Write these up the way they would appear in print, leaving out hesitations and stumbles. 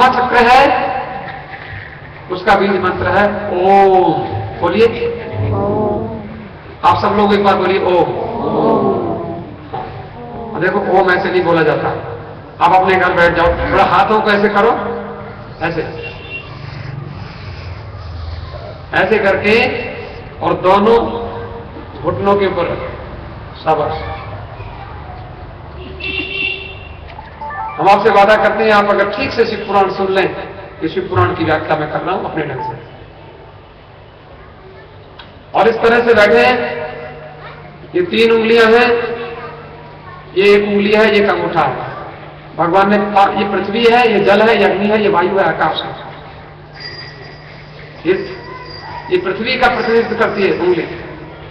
आत्मा चक्र है, उसका बीज मंत्र है ओम। बोलिए, आप सब लोग एक बार बोलिए ओम। देखो ओम ऐसे नहीं बोला जाता। आप अपने घर बैठ जाओ, थोड़ा हाथों को ऐसे करो, ऐसे ऐसे करके, और दोनों घुटनों के ऊपर शाबाश। हम आपसे वादा करते हैं, आप अगर ठीक से शिव पुराण सुन लें, ये शिव पुराण की व्याख्या मैं कर रहा हूं अपने ढंग से, और इस तरह से बैठे हैं। ये 3 उंगलियां हैं, ये 1 उंगली है, ये अंगूठा है। भगवान ने, ये पृथ्वी है, ये जल है, ये अग्नि है, ये वायु है, आकाश है। ये पृथ्वी का प्रतिनिधित्व करती है उंगली,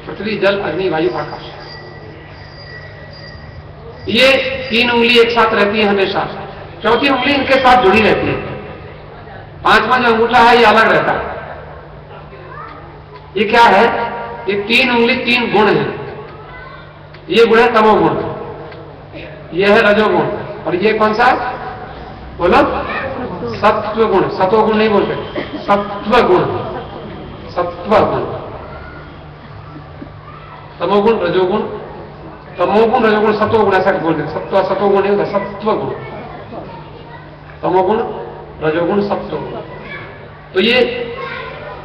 पृथ्वी, जल, अग्नि, वायु, आकाश। ये 3 उंगली एक साथ रहती है हमेशा, चौथी उंगली इनके साथ जुड़ी रहती है। 5वां जो अंगूठा है ये अलग रहता है। ये क्या है? ये 3 उंगली 3 गुण है। ये गुण है तमोगुण, ये है रजोगुण, और ये कौन सा है? बोलो, सत्व गुण। सतोगुण नहीं बोलते, सत्व गुण, सत्व गुण। तमोगुण, रजोगुण, तमोगुण, रजोगुण, सतोगुण, ऐसा बोलते। सत्व सतोगुण नहीं होता, सत्व गुण। तमोगुण, रजोगुण, सत्वगुण। तो ये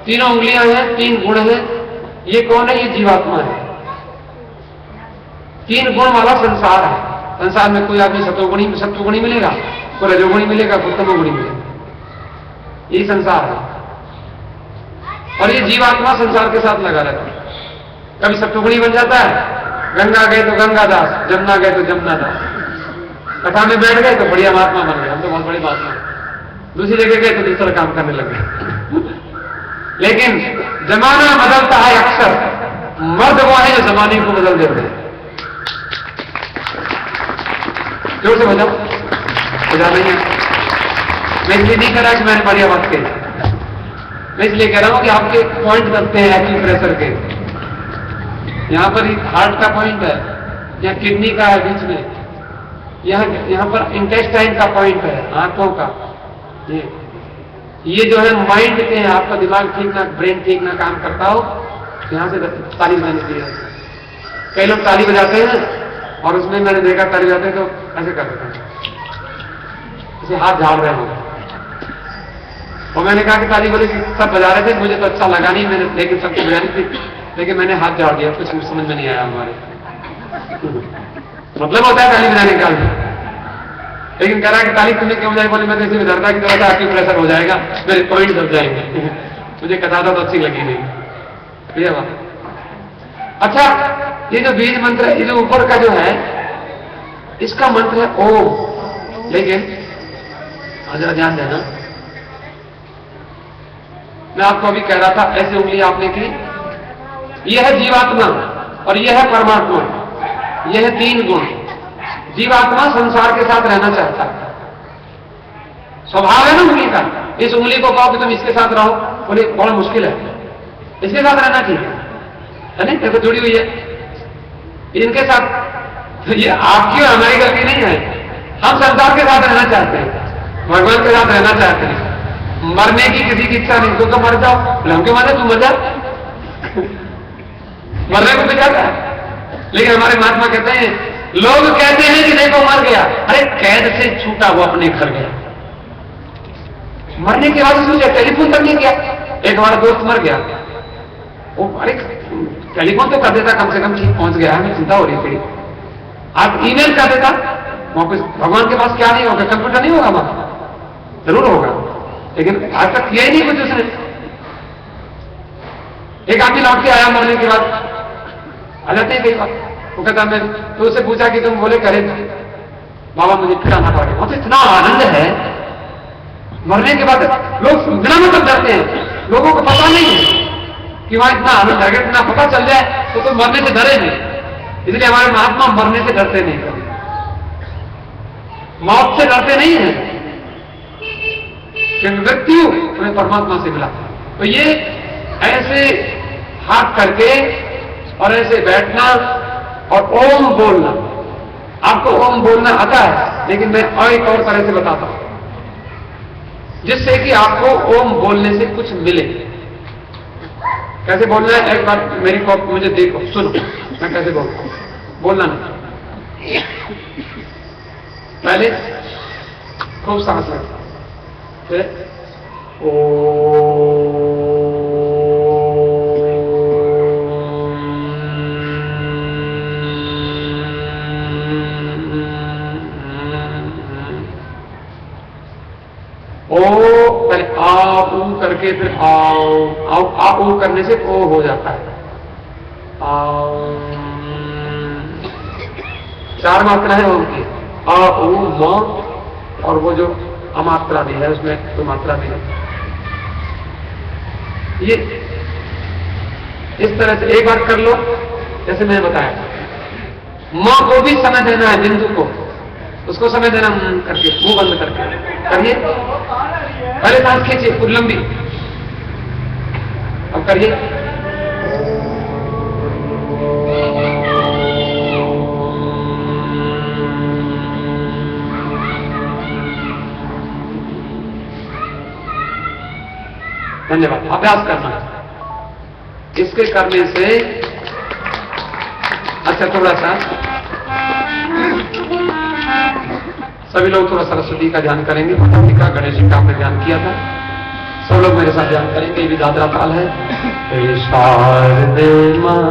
तीनों उंगलियां हैं, 3 गुण हैं। ये कौन है? ये जीवात्मा है। 3 गुण वाला संसार है। संसार में कोई आदमी सत्वगुणी मिलेगा, कोई रजोगुणी मिलेगा, कोई तमोगुणी मिलेगा। यही संसार है। और ये जीवात्मा संसार के साथ लगा रहता है। कभी सत्वगुणी बन जाता है, गंगा गए तो गंगादास, जमुना गए तो जमुनादास। कथा में बैठ गए तो बढ़िया महात्मा बन गए, हम तो बहुत बड़ी महात्मा। दूसरी जगह गए तो दूसरा काम करने लग गए। लेकिन जमाना बदलता है अक्सर, मर्द वो है जो जमाने को बदल देते हैं। जोर से बजाओ, बजा नहीं है। मैं इसलिए नहीं कह रहा कि मैंने बढ़िया बात कही, मैं इसलिए कह रहा हूं कि आपके पॉइंट बनते हैं एक्यूप्रेशर के। यहां पर हार्ट का पॉइंट है, यहाँ किडनी का है बीच में, यहाँ पर इंटेस्टाइन का पॉइंट है, आंखों का। ये जो है माइंड के हैं। आपका दिमाग ठीक ना, ब्रेन ठीक ना काम करता हो, यहां से ताली बजाने के लिए। कई लोग ताली बजाते हैं, और उसमें मैंने देखा ताली बजाते हैं तो ऐसे कर देते हैं, जैसे हाथ झाड़ रहे होंगे। और मैंने कहा कि ताली बोले सब बजा रहे थे, मुझे तो अच्छा लगा नहीं, मैंने लेकिन सबको बजानी थी, लेकिन मैंने हाथ झाड़ दिया, कुछ समझ में नहीं आया हमारे। मतलब होता है ताली बजाने का। लेकिन कह रहा कि ताली तुमने क्यों बजाई? बोले मैं तो इसी विधरता की तरह से प्रेशर हो जाएगा, मेरे पॉइंट दब जाएंगे। मुझे कथा तो अच्छी लगी नहीं। ये बात। अच्छा, ये जो बीज मंत्र है, ये जो ऊपर का जो है, इसका मंत्र है ओम। लेकिन जरा ध्यान देना, मैं आपको अभी कह रहा था, ऐसे उंगली आपने की, यह है जीवात्मा और यह है परमात्मा। यह है 3 गुण। जीवात्मा संसार के साथ रहना चाहता है, स्वभाव है ना उंगली का। इस उंगली को कहो कि तुम इसके साथ रहो, बोले बहुत मुश्किल है, इसके साथ रहना ठीक है नहीं? देखो जुड़ी हुई है इनके साथ। ये आपकी और हमारी गलती नहीं है, हम संसार के साथ रहना चाहते हैं, भगवान के साथ रहना चाहते हैं। मरने की किसी की इच्छा नहीं, तो मर जाओ, हम क्यों मरे? तू मर जा। मरने को तो जाता है। लेकिन हमारे महात्मा कहते हैं, लोग कहते हैं कि देखो मर गया, अरे कैद से छूटा हुआ अपने घर गया। मरने के बाद सोचा, टेलीफोन तक नहीं किया। एक हमारा दोस्त मर गया, वो अरे टेलीफोन तो कर देता, कम से कम ठीक पहुंच गया, हमें चिंता हो रही थी। आप ईमेल कर देता, वापस। भगवान के पास क्या नहीं होगा? कंप्यूटर नहीं होगा वहां, जरूर होगा, लेकिन आज तक किया ही नहीं कुछ उसने। एक आदमी लौट के आया मरने के बाद, आ जाते हैं कई बार। वो कहता मैं तो उससे पूछा कि तुम? बोले करे बाबा मुझे फिर आना पड़ गया। तो इतना आनंद है मरने के बाद, लोग बिना मतलब डरते हैं, लोगों को पता नहीं है कि वहां इतना आनंद है। इतना पता चल जाए तो कोई मरने से डरे नहीं। इसलिए हमारे महात्मा मरने से डरते नहीं, कभी मौत से डरते नहीं है, क्योंकि मृत्यु हमें परमात्मा से मिला। तो ये ऐसे हाथ करके और ऐसे बैठना और ओम बोलना। आपको ओम बोलना आता है, लेकिन मैं और एक और तरह से बताता हूं। जिससे कि आपको ओम बोलने से कुछ मिले। कैसे बोलना है, एक बार मेरी को मुझे देखो, सुनो मैं कैसे बोलना नहीं। पहले खूब सांस लें, फिर पहले आ ऊ करके फिर आओ आ ऊ करने से ओ हो जाता है। चार मात्रा है ओम की, आ ऊ म, और वो जो अमात्रा भी है उसमें तो मात्रा भी है। ये इस तरह से एक बार कर लो जैसे मैंने बताया। मां को भी समय देना है, बिंदु को, उसको समय देना करके, मुंह बंद करके करिए। पहले सांस खींचिए पूरी लंबी, अब करिए। धन्यवाद। अभ्यास करना, इसके करने से अच्छा थोड़ा सा सभी लोग थोड़ा सरस्वती का ध्यान करेंगे, माता जी का, गणेश जी का आपने ध्यान किया था, सब लोग मेरे साथ ध्यान करेंगे। ये भी दादरा ताल है। शारदे मां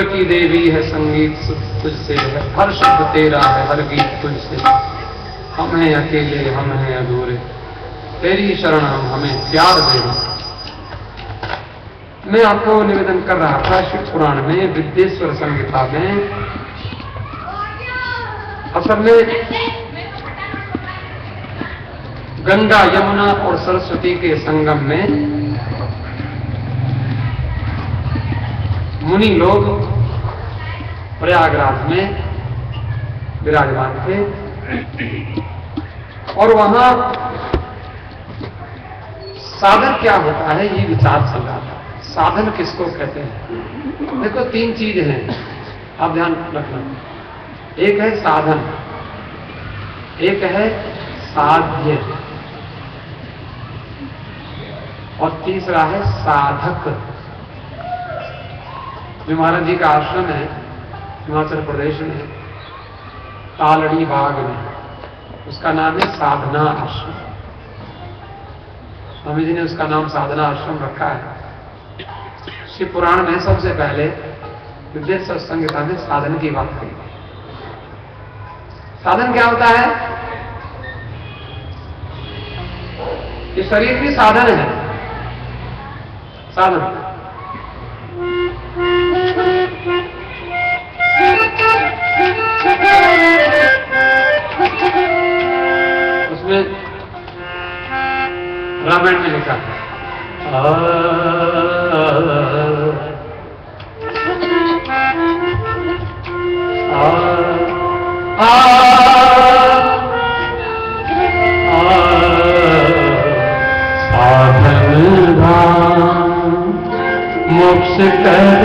की देवी है संगीत तुझसे है, हर शब्द तेरा है, हर गीत तुझसे। हम हैं अकेले, हम हैं अधूरे, तेरी शरण हम, हमें प्यार दे। मैं आपको निवेदन कर रहा था शिव पुराण में, विद्येश्वर संहिता में, असल में गंगा यमुना और सरस्वती के संगम में मुनि लोग प्रयागराज में विराजमान थे और वहां साधन क्या होता है ये विचार चल रहा था। साधन किसको कहते हैं? देखो 3 चीज हैं, आप ध्यान रखना। एक है साधन, एक है साध्य और तीसरा है साधक। जो महाराज जी का आश्रम है हिमाचल प्रदेश में, तालड़ी बाग में, उसका नाम है साधना आश्रम। स्वामी जी ने उसका नाम साधना आश्रम रखा है। शिव पुराण में सबसे पहले विद्येश्वर संहिता में साधन की बात कही। साधन क्या होता है? ये शरीर भी साधन है। साधन उसमें रामायण में लिखा है साधन मोक्ष कर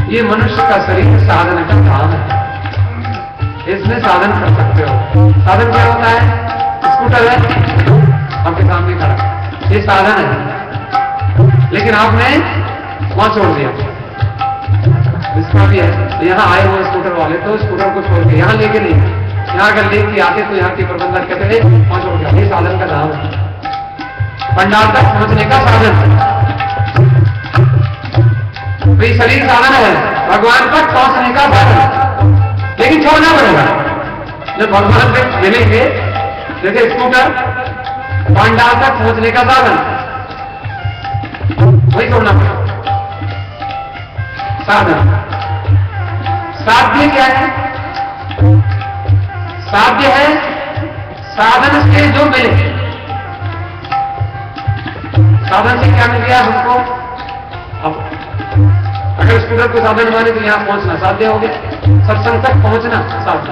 ये मनुष्य का शरीर साधन का काम है। इसमें साधन कर सकते हो। साधन क्या होता है? स्कूटर है आपके सामने खड़ा, ये साधन है, लेकिन आपने वहां छोड़ दिया। इसका भी है, तो यहाँ आए हुए स्कूटर वाले तो स्कूटर को छोड़ के यहाँ लेके नहीं, यहाँ अगर लेके आते तो यहाँ के प्रबंधक कहते हैं वहां छोड़ दिया। ये साधन का काम है, पंडाल तक पहुंचने का साधन है। तो ये शरीर साधन है, भगवान तक पहुंचने का साधन, लेकिन छोड़ना पड़ेगा। जब भगवान से मिलेंगे, जैसे स्कूटर पंडाल तक पहुंचने का साधन, वही छोड़ना पड़ेगा। साधन साध्य क्या है? साध्य है साधन से जो मिले। साधन से क्या मिल गया हमको? अब अगर स्कूटर को साधन माने तो यहां पहुंचना साध्य हो गया, सत्संग तक पहुंचना साध्य,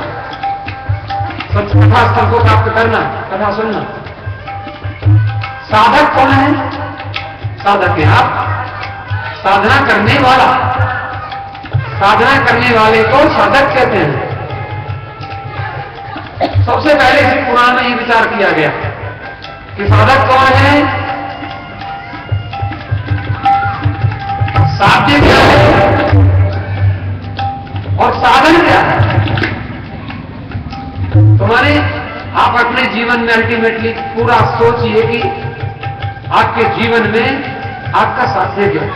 कथा स्थल को प्राप्त करना, कथा सुनना। साधक कौन है? साधक है आप, साधना करने वाला। साधना करने वाले को साधक कहते हैं। सबसे पहले इस पुराण में यह विचार किया गया कि साधक कौन है, साध्य क्या है और साधन क्या है। तुम्हारे आप अपने जीवन में अल्टीमेटली पूरा सोचिए कि आपके जीवन में आपका साध्य क्या है।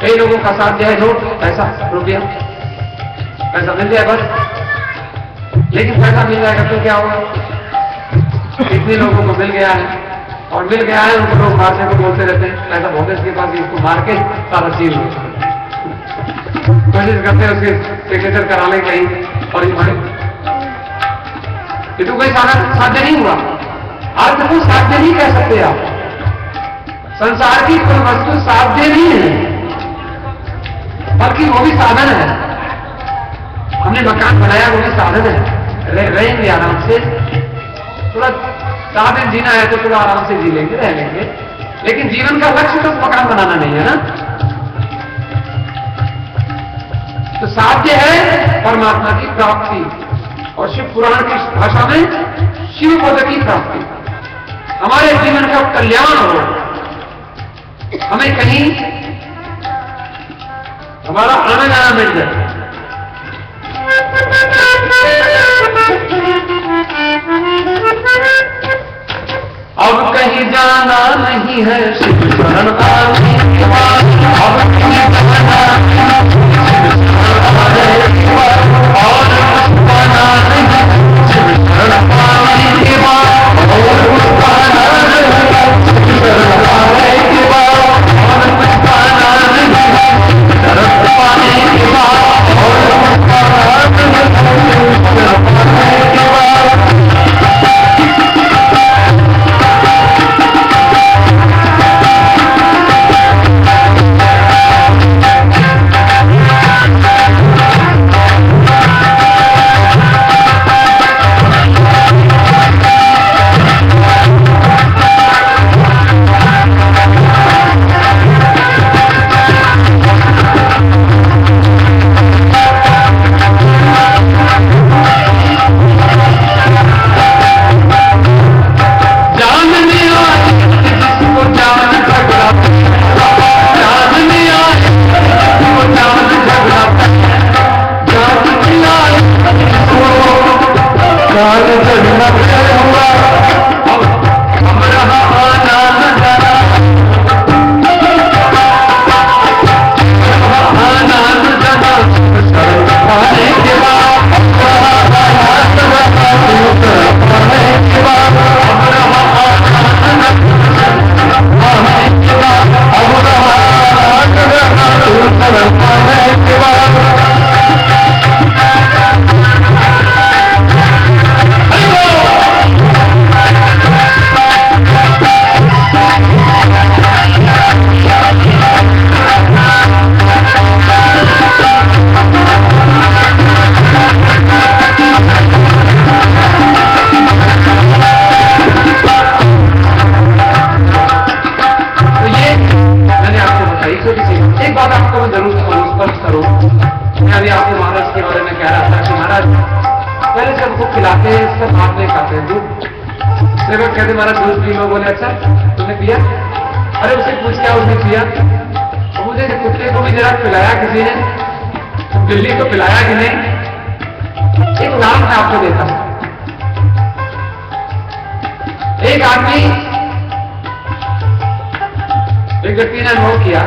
कई लोगों का साध्य है नोट, पैसा, रुपया, पैसा मिल जाए बस। लेकिन पैसा मिल जाएगा तो क्या होगा? इतने लोगों को मिल गया है, और मिल गया है उनको लोग मारने को बोलते रहते हैं, पैसा बहुत है इसके पास, इसको मार के सारा चीज कोशिश करते हैं उसके सिग्नेचर करा ले कहीं, और ये तो कोई साध्य नहीं हुआ। अर्थ को साध्य नहीं कह सकते आप। संसार की कोई वस्तु साध्य नहीं है, बल्कि वो भी साधन है। हमने मकान बनाया, वो भी साधन है। रहेंगे आराम से, थोड़ा 7 दिन जीना है तो थोड़ा आराम से जी लेंगे, रह लेंगे, लेकिन जीवन का लक्ष्य तो मकान बनाना नहीं है ना। तो साध्य है परमात्मा की प्राप्ति, और शिव पुराण की भाषा में शिव पद की प्राप्ति। हमारे जीवन का कल्याण हो, हमें कहीं हमारा आना जाना मिल जाए। अब कहीं जाना नहीं है, शिव शरण आने के बाद। अब कहीं जाना नहीं, और कुछ पाना नहीं, शिव शरण आने के बाद। और कुछ पाना नहीं, शिव शरण आने के बाद। और कुछ पाना नहीं, शरण पाने के बाद। और कुछ पाना नहीं, शरण पाने के बाद। कहते महाराज दूध पी लो। बोले अच्छा तुमने पिया? अरे उसे पूछ क्या उसने पिया? तो मुझे कुत्ते को भी जरा पिलाया किसी ने, बिल्ली को पिलाया कि नहीं? एक उदाहरण मैं आपको देता हूं। एक आदमी, एक व्यक्ति ने अनुभव किया,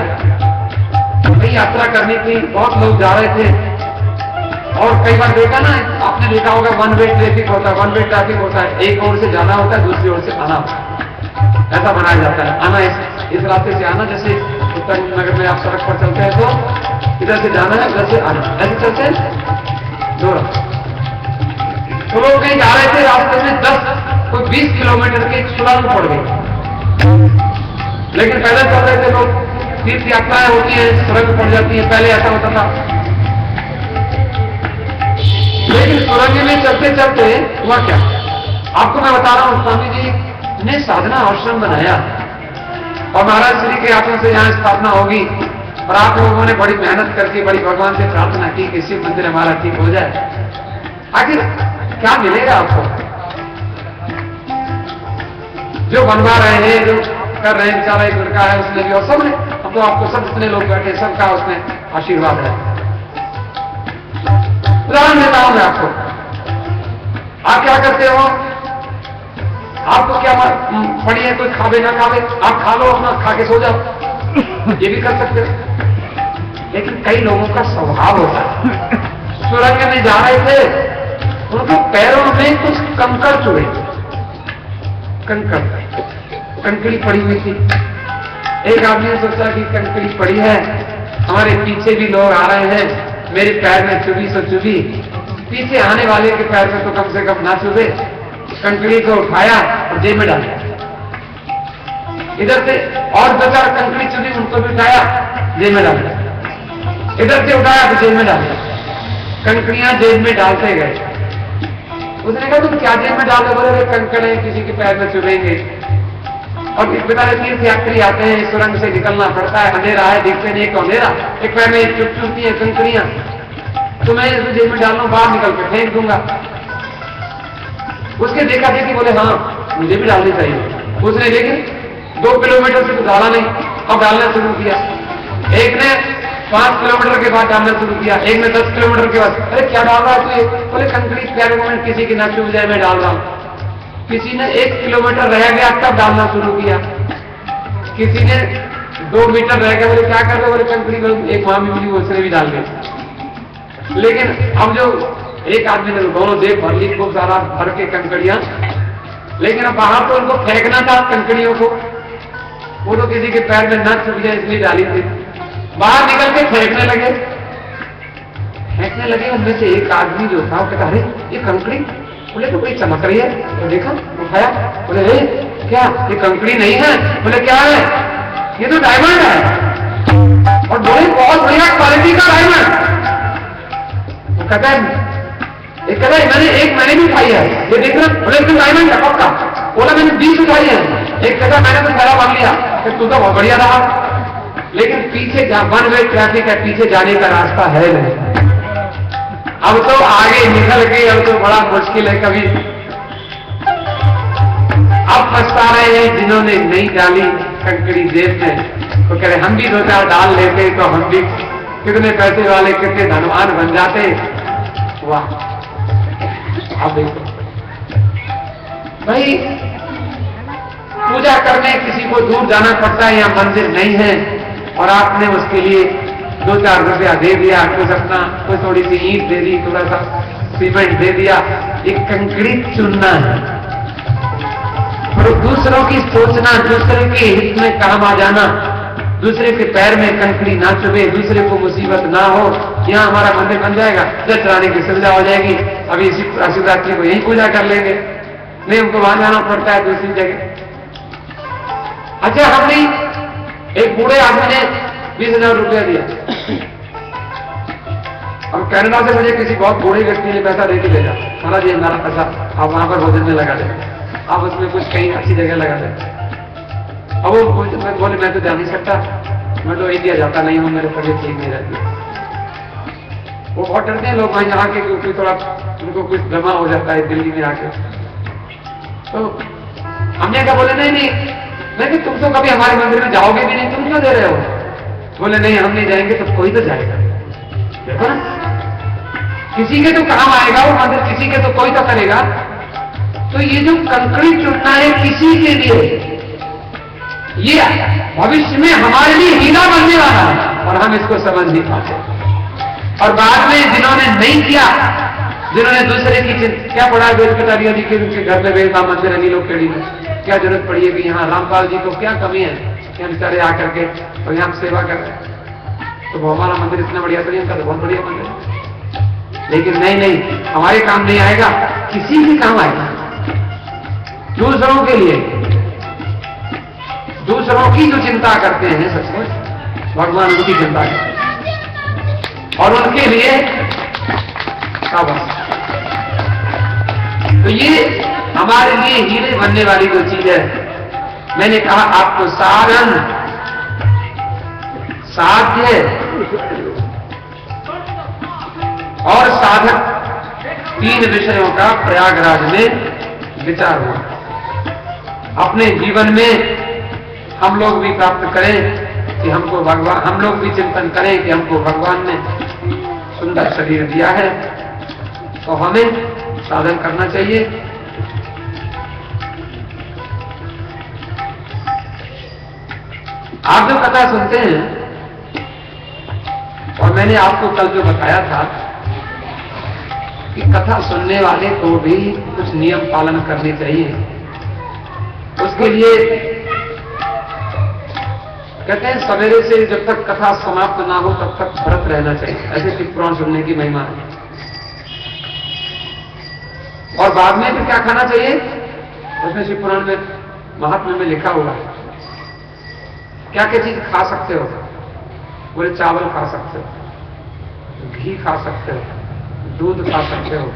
कहीं यात्रा करनी थी, बहुत लोग जा रहे थे, और कई बार देखा ना, आपने देखा होगा वन वे ट्रैफिक होता है, वन वे ट्रैफिक होता है, एक ओर से जाना होता है, दूसरी ओर से आना होता है, ऐसा बनाया जाता है। आना इस रास्ते से आना, जैसे उत्तर नगर में आप सड़क पर चलते हैं तो इधर से जाना है, उधर से आना, ऐसे चलते हैं दो रास्ते। तो लोग कहीं जा रहे थे, रास्ते में 20 किलोमीटर की सुरंग पड़ गई, लेकिन पैदल चल रहे थे लोग। तीर्थ यात्राएं होती है, सुरंग पड़ जाती है, पहले ऐसा होता था। लेकिन सुरंग में चलते चलते हुआ क्या, आपको मैं बता रहा हूं, स्वामी जी ने साधना आश्रम बनाया, और महाराज श्री के हाथों से यहां स्थापना होगी, और आप लोगों ने बड़ी मेहनत करके, बड़ी भगवान से प्रार्थना की कि शिव मंदिर हमारा ठीक हो जाए। आखिर क्या मिलेगा आपको? जो बनवा रहे हैं, जो कर रहे हैं, बेचारा एक लड़का है, उसने भी, और सब ने, हम तो आपको सब जितने लोग बैठे सबका उसने आशीर्वाद है। उदाहरण देता हूं मैं आपको। आप क्या करते हो? आपको क्या पड़ी है, कोई खावे ना खावे, आप खा लो, अपना खा के सो जाओ, ये भी कर सकते हो। लेकिन कई लोगों का स्वभाव होता है, सुरंग में जा रहे थे, उनके पैरों में कुछ कंकड़ चुभे, कंकड़ी पड़ी हुई थी। एक आदमी ने सोचा कि कंकड़ी पड़ी है, हमारे पीछे भी लोग आ रहे हैं, मेरे पैर में चुभी सो चुभी, पीछे आने वाले के पैर में तो कम से कम ना चुभे। कंकड़ी को उठाया और जेब में डाल दिया। इधर से और दो चार कंकड़ी चुभी, उनको भी उठाया, जेब में डाल दिया। इधर से उठाया तो जेब में डाल दिया। कंकड़ियां जेब में डालते गए। उसने कहा तुम क्या जेब में डाल दो? बोले कंकड़ है, किसी के पैर में चुभेंगे। और इस बेचारे तीर्थ यात्री आते हैं, इस सुरंग से निकलना पड़ता है, अंधेरा है, दिखते नहीं, एक अंधेरा, एक पैर में चुभती है कंकड़ियां, तो मैं इसे जेब में डाल लूं, बाहर निकल के फेंक दूंगा। उसके देखा देखी बोले हाँ मुझे भी डालनी चाहिए। उसने लेकिन 2 किलोमीटर से तो डाला नहीं, अब डालना शुरू किया। एक ने 5 किलोमीटर के बाद डालना शुरू किया, एक ने 10 किलोमीटर के बाद। अरे क्या डाल रहा है तू ये? बोले कंकड़ी पैरों में किसी की ना चुभ जाए, मैं डाल रहा हूं। किसी ने 1 किलोमीटर रह गया तब डालना शुरू किया, किसी ने 2 मीटर रह गया, बोले क्या कर रहे? बोले कंकड़ी, एक मामी मिली उसने भी डाल दिया। लेकिन अब जो एक आदमी ने दोनों जेब भर ली, खूब सारा भर के कंकड़ियां, लेकिन अब बाहर तो उनको फेंकना था कंकड़ियों को, वो तो किसी के पैर में ना चुभ जाए इसलिए डाली थी। बाहर निकल के फेंकने लगे। उनमें से एक आदमी जो था वो कहता अरे ये कंकड़ी, बोले तो कोई चमक रही है, तो देखा, उठाया, बोले क्या ये कंकड़ी नहीं है? बोले क्या है? ये तो डायमंड है, और बोले बहुत बढ़िया क्वालिटी का डायमंड। वो कहता है मैंने एक महीने भी उठाई है, ये देख रहे? बोले तो डायमंड है पक्का। बोला मैंने 20 उठाई है। एक कहता मैंने तो खड़ा मान लिया कि तू तो बहुत बढ़िया रहा, लेकिन पीछे 1 वे ट्रैफिक है, पीछे जाने का रास्ता है नहीं, अब तो आगे निकल गए, अब तो बड़ा मुश्किल है। कभी अब पछता रहे हैं जिन्होंने नहीं डाली कंकड़ी जेब में, तो कह रहे हम भी 2-4 डाल लेते तो हम भी कितने पैसे वाले, कितने धनवान बन जाते। वाह, अब देखो भाई, पूजा करने किसी को दूर जाना पड़ता है, यहाँ मंदिर नहीं है, और आपने उसके लिए 2-4 रुपया दे दिया, कुछ थोड़ी सी ईंट दे दी, थोड़ा सा सीमेंट दे दिया, एक कंकड़ी चुनना है। और दूसरों की सोचना, दूसरे के हित में काम आ जाना, दूसरे के पैर में कंकड़ी ना चुभे, दूसरे को मुसीबत ना हो, यहाँ हमारा मंदिर बन जाएगा, जल चढ़ाने की सुविधा हो जाएगी, अभी इसी शिवरात्रि को यही पूजा कर लेंगे, नहीं उनको वहां जाना पड़ता है दूसरी जगह। अच्छा, हमने एक बूढ़े आदमी ने 20,000 रुपया दिया, अब कनाडा से मुझे किसी बहुत बूढ़े व्यक्ति ने पैसा देके भेजा, महाराज ये हमारा पैसा आप वहां पर भोजन में लगा दें, आप उसमें कुछ कहीं अच्छी जगह लगा दें। अब वो बोले मैं तो जा नहीं सकता, मैं तो इंडिया जाता नहीं हूं, मेरे तबियत ठीक नहीं रहती। वो बहुत डरते हैं लोग वहां आके, क्योंकि थोड़ा उनको कुछ जमा हो जाता है दिल्ली में आके। तो हमने क्या बोले नहीं, लेकिन तुम तो कभी हमारे मंदिर में जाओगे भी नहीं, तुम क्यों दे रहे हो? बोले नहीं हम नहीं जाएंगे, तो कोई तो जाएगा। देखो ना, किसी के तो काम आएगा वो मंदिर, किसी के तो कोई तो करेगा। तो ये जो कंकड़ी चुनना है किसी के लिए, ये भविष्य में हमारे लिए हीरा बनने वाला है, और हम इसको समझ नहीं पाते। और बाद में जिन्होंने नहीं किया, जिन्होंने दूसरे की क्या पढ़ा, वेदकटारियों जी के उनके घर में वेद मंदिर अली लोग केड़ी में क्या जरूरत पड़ी है कि यहाँ रामपाल जी को क्या कमी है कि हम बेचारे आकर के और यहाँ सेवा कर रहे हैं, तो वो हमारा मंदिर इतना बढ़िया तो नहीं, उनका तो बहुत बढ़िया मंदिर है। लेकिन नहीं, हमारे काम नहीं आएगा, किसी भी काम आएगा, दूसरों के लिए, दूसरों की जो चिंता करते हैं सचमुच भगवान उनकी चिंता करते हैं, और उनके लिए बस। तो ये हमारे लिए हीरे बनने वाली जो चीज है, मैंने कहा आपको साधन, साध्य और साधक 3 विषयों का प्रयागराज में विचार हुआ। अपने जीवन में हम लोग भी प्राप्त करें कि हमको भगवान, हम लोग भी चिंतन करें कि हमको भगवान ने सुंदर शरीर दिया है, तो हमें साधन करना चाहिए। आप जो कथा सुनते हैं, और मैंने आपको कल जो बताया था कि कथा सुनने वाले को भी कुछ नियम पालन करने चाहिए। उसके लिए कहते हैं सवेरे से जब तक कथा समाप्त ना हो तब तक व्रत रहना चाहिए। ऐसे शिव पुराण सुनने की महिमा है। और बाद में भी क्या खाना चाहिए, उसमें शिव पुराण में महात्म्य में लिखा हुआ है क्या क्या चीज खा सकते हो। बोले चावल खा सकते हो, घी खा सकते हो, दूध खा सकते हो,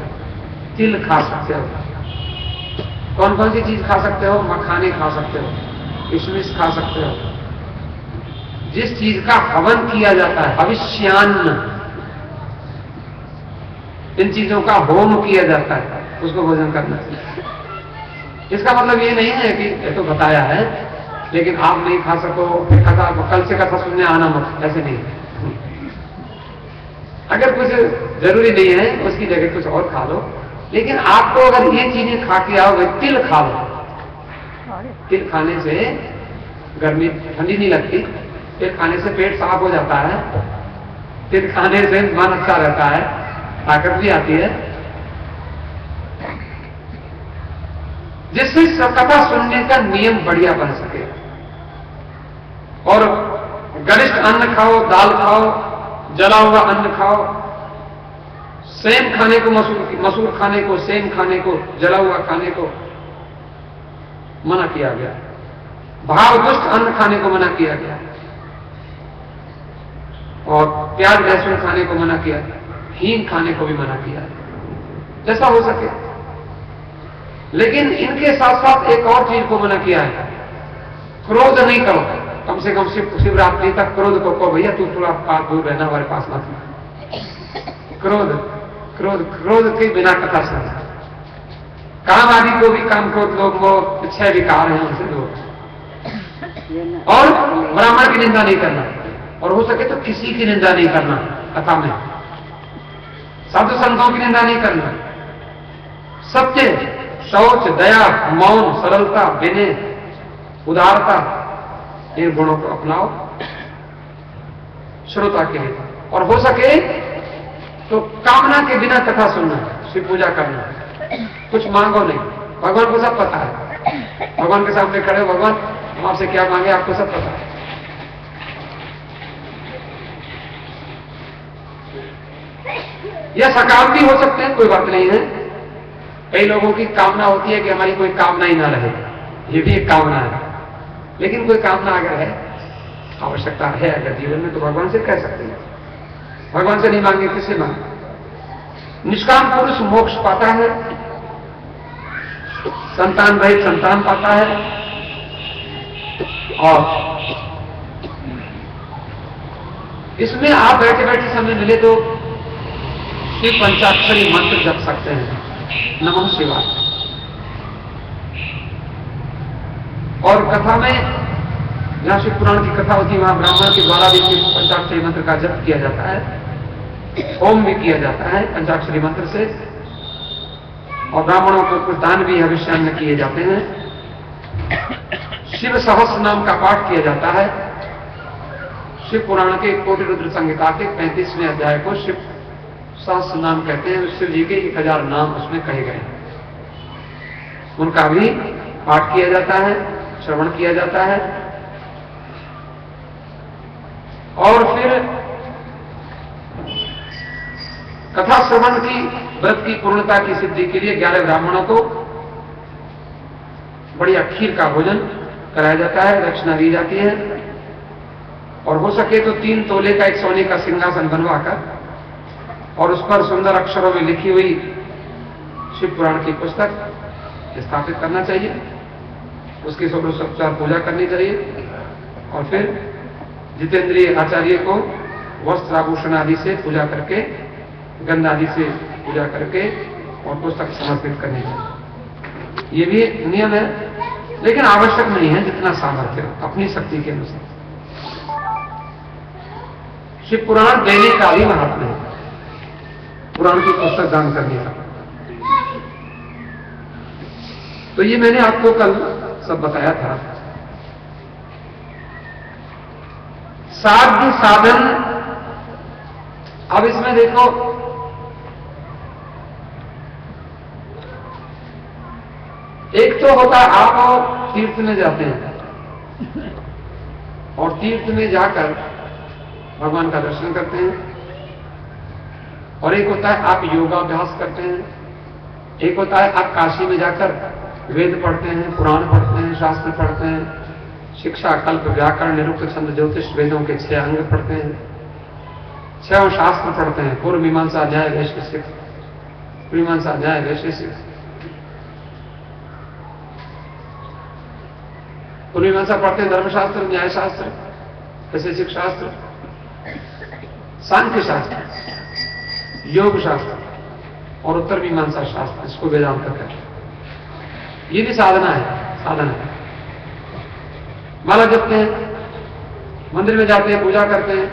तिल खा सकते हो। कौन कौन सी चीज खा सकते हो, मखाने खा सकते हो, किशमिश खा सकते हो। जिस चीज का हवन किया जाता है, हविष्यान्न, इन चीजों का होम किया जाता है, उसको भोजन करना चाहिए। इसका मतलब ये नहीं है कि ये तो बताया है लेकिन आप नहीं खा सको, कथा कल से कथा सुनने आना मत, ऐसे नहीं। अगर कुछ जरूरी नहीं है उसकी जगह कुछ और खा लो, लेकिन आपको अगर ये चीजें खा के आओगे, तिल खा लो। तिल खाने से गर्मी ठंडी नहीं लगती, तिल खाने से पेट साफ हो जाता है, तिल खाने से मन अच्छा रहता है, ताकत भी आती है, जिससे कथा सुनने का नियम बढ़िया बन सके। और गरिष्ठ अन्न खाओ, दाल खाओ, जला हुआ अन्न खाओ, सेम खाने को, मसूर खाने को, सेम खाने को, जला हुआ खाने को मना किया गया। भावदुष्ट अन्न खाने को मना किया गया और प्याज लहसुन खाने को मना किया, हींग खाने को भी मना किया, जैसा हो सके। लेकिन इनके साथ साथ एक और चीज को मना किया है, क्रोध नहीं करो। कम से कम शिवरात्रि तक क्रोध को कहो, भैया तू थोड़ा पास दूर रहना, हमारे पास मत। क्रोध क्रोध क्रोध के बिना कथा सुन। काम आदि को भी काम क्रोध लोग वो 6 विकार हैं उनसे दूर। और ब्राह्मण की निंदा नहीं करना, और हो सके तो किसी की निंदा नहीं करना कथा में, साधु संतों की निंदा नहीं करना। सत्य, शौच, दया, मौन, सरलता, विनय, उदारता, इन गुणों को अपनाओ श्रोता के लिए। और हो सके तो कामना के बिना कथा सुनना, शिव पूजा करना, कुछ मांगो नहीं, भगवान को सब पता है। भगवान के सामने खड़े हो, भगवान हम आपसे क्या मांगे, आपको सब पता है। यह सकाम भी हो सकते हैं, कोई बात नहीं है। कई लोगों की कामना होती है कि हमारी कोई कामना ही ना रहे, ये भी एक कामना है। लेकिन कोई कामना अगर है, आवश्यकता है अगर जीवन में, तो भगवान से कह सकते हैं। भगवान से नहीं मांगे किससे मांगे। निष्काम पुरुष मोक्ष पाता है, संतान रहित संतान पाता है, और इसमें आप बैठे बैठे समय मिले तो शिव पंचाक्षरी मंत्र जप सकते हैं, नमः शिवाय। और कथा में जहां शिव पुराण की कथा होती है, वहां ब्राह्मण के द्वारा भी शिव पंचाक्षरी मंत्र का जप किया जाता है, होम भी किया जाता है पंचाक्षरी मंत्र से। और ब्राह्मणों को कुछ दान भी हविष्यान्न किए जाते हैं। शिव सहस्र नाम का पाठ किया जाता है। शिव पुराण के कोटि रुद्र संहिता के 35वें अध्याय को शिव सहस्र नाम कहते हैं। शिव जी के 1000 नाम उसमें कहे गए, उनका भी पाठ किया जाता है, श्रवण किया जाता है। और फिर कथा श्रवण की व्रत की पूर्णता की सिद्धि के लिए 11 ब्राह्मणों को बढ़िया खीर का भोजन कराया जाता है, दक्षिणा दी जाती है। और हो सके तो 3 तोले का एक सोने का सिंहासन बनवाकर और उस पर सुंदर अक्षरों में लिखी हुई शिव पुराण की पुस्तक स्थापित करना चाहिए, उसकी षोडशोपचार पूजा करनी चाहिए। और फिर जितेंद्रिय आचार्य को वस्त्र आभूषण आदि से पूजा करके, गंध आदि से पूजा करके और पुस्तक समर्पित करनी चाहिए। ये भी नियम है, लेकिन आवश्यक नहीं है, जितना सामर्थ्य हो अपनी शक्ति के अनुसार। शिव पुराण देने का भी महत्व है, पुराण की पुस्तक दान करने का। तो ये मैंने आपको कल सब बताया था। साध्य साधन, अब इसमें देखो एक तो होता है आप तीर्थ में जाते हैं और तीर्थ में जाकर भगवान का दर्शन करते हैं, और एक होता है आप योगाभ्यास करते हैं, एक होता है आप काशी में जाकर वेद पढ़ते हैं, पुराण पढ़ते हैं, शास्त्र पढ़ते हैं, शिक्षा, कल्प, व्याकरण, निरुक्त, छंद, ज्योतिष, वेदों के 6 अंग पढ़ते हैं, 6 शास्त्र पढ़ते हैं, पूर्व मीमांसा, न्याय, वैशेषिक, मीमांसा, न्याय, वैशेषिक, पूर्व मीमांसा पढ़ते हैं, धर्मशास्त्र, न्याय शास्त्र, वैशेषिक शास्त्र, सांख्य शास्त्र, योग शास्त्र और उत्तर मीमांसा शास्त्र, इसको वेदांत कहते हैं। ये भी साधना है, साधन है। माला जपते हैं, मंदिर में जाते हैं, पूजा करते हैं,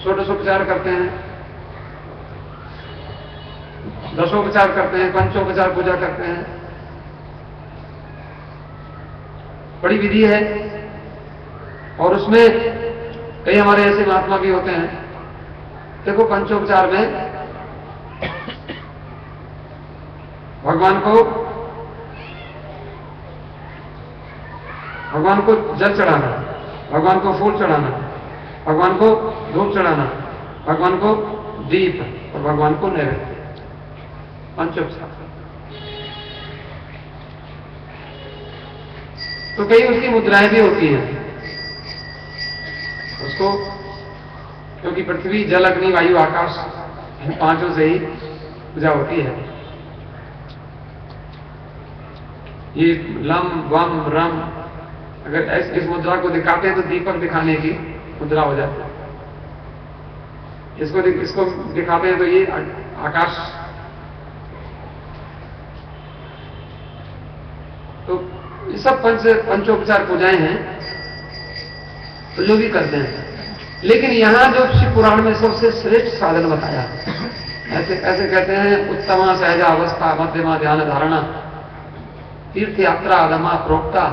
षोडशोपचार करते हैं, दशोपचार करते हैं, पंचोपचार पूजा करते हैं, बड़ी विधि है। और उसमें कई हमारे ऐसे महात्मा भी होते हैं, देखो पंचोपचार में भगवान को जल चढ़ाना, भगवान को फूल चढ़ाना, भगवान को धूप चढ़ाना, भगवान को दीप और भगवान को नैवेद्य, पंचोपचार। तो कई उसकी मुद्राएं भी होती हैं उसको, क्योंकि पृथ्वी, जल, अग्नि, वायु, आकाश, इन 5 से ही पूजा होती है। ये लम, वम, रम, अगर इस मुद्रा को दिखाते हैं तो दीपक दिखाने की मुद्रा हो जाती है। इसको दिखाते हैं तो ये आकाश। तो ये सब पंचोपचार पूजाएं हैं, तो जो भी करते हैं। लेकिन यहां जो शिव पुराण में सबसे श्रेष्ठ साधन बताया, ऐसे कहते हैं, उत्तमा सहजा अवस्था, मध्यमा ध्यान धारणा, तीर्थ यात्रा अधमा प्रोक्ता,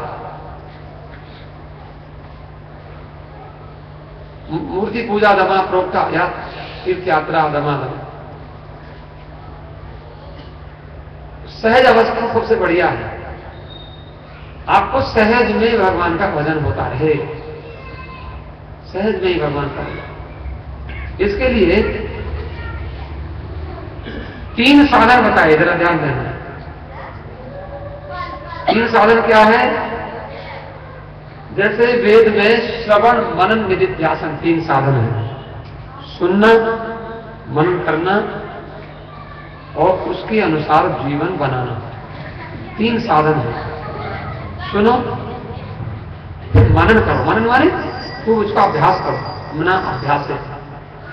मूर्ति पूजा दमा प्रोक्ता, या तीर्थ यात्रा अधमा दमा। सहज अवस्था सबसे बढ़िया है, आपको सहज में भगवान का भजन होता रहे, सहज में ही भगवान का भजन। इसके लिए 3 साधन बताए, जरा ध्यान देना। 3 साधन क्या है? जैसे वेद में श्रवण, मनन, निधिध्यासन 3 साधन है। सुनना, मनन करना और उसके अनुसार जीवन बनाना, 3 साधन है। सुनो, फिर मनन करो, मनन माने खूब उसका अभ्यास करो, मना अभ्यास है।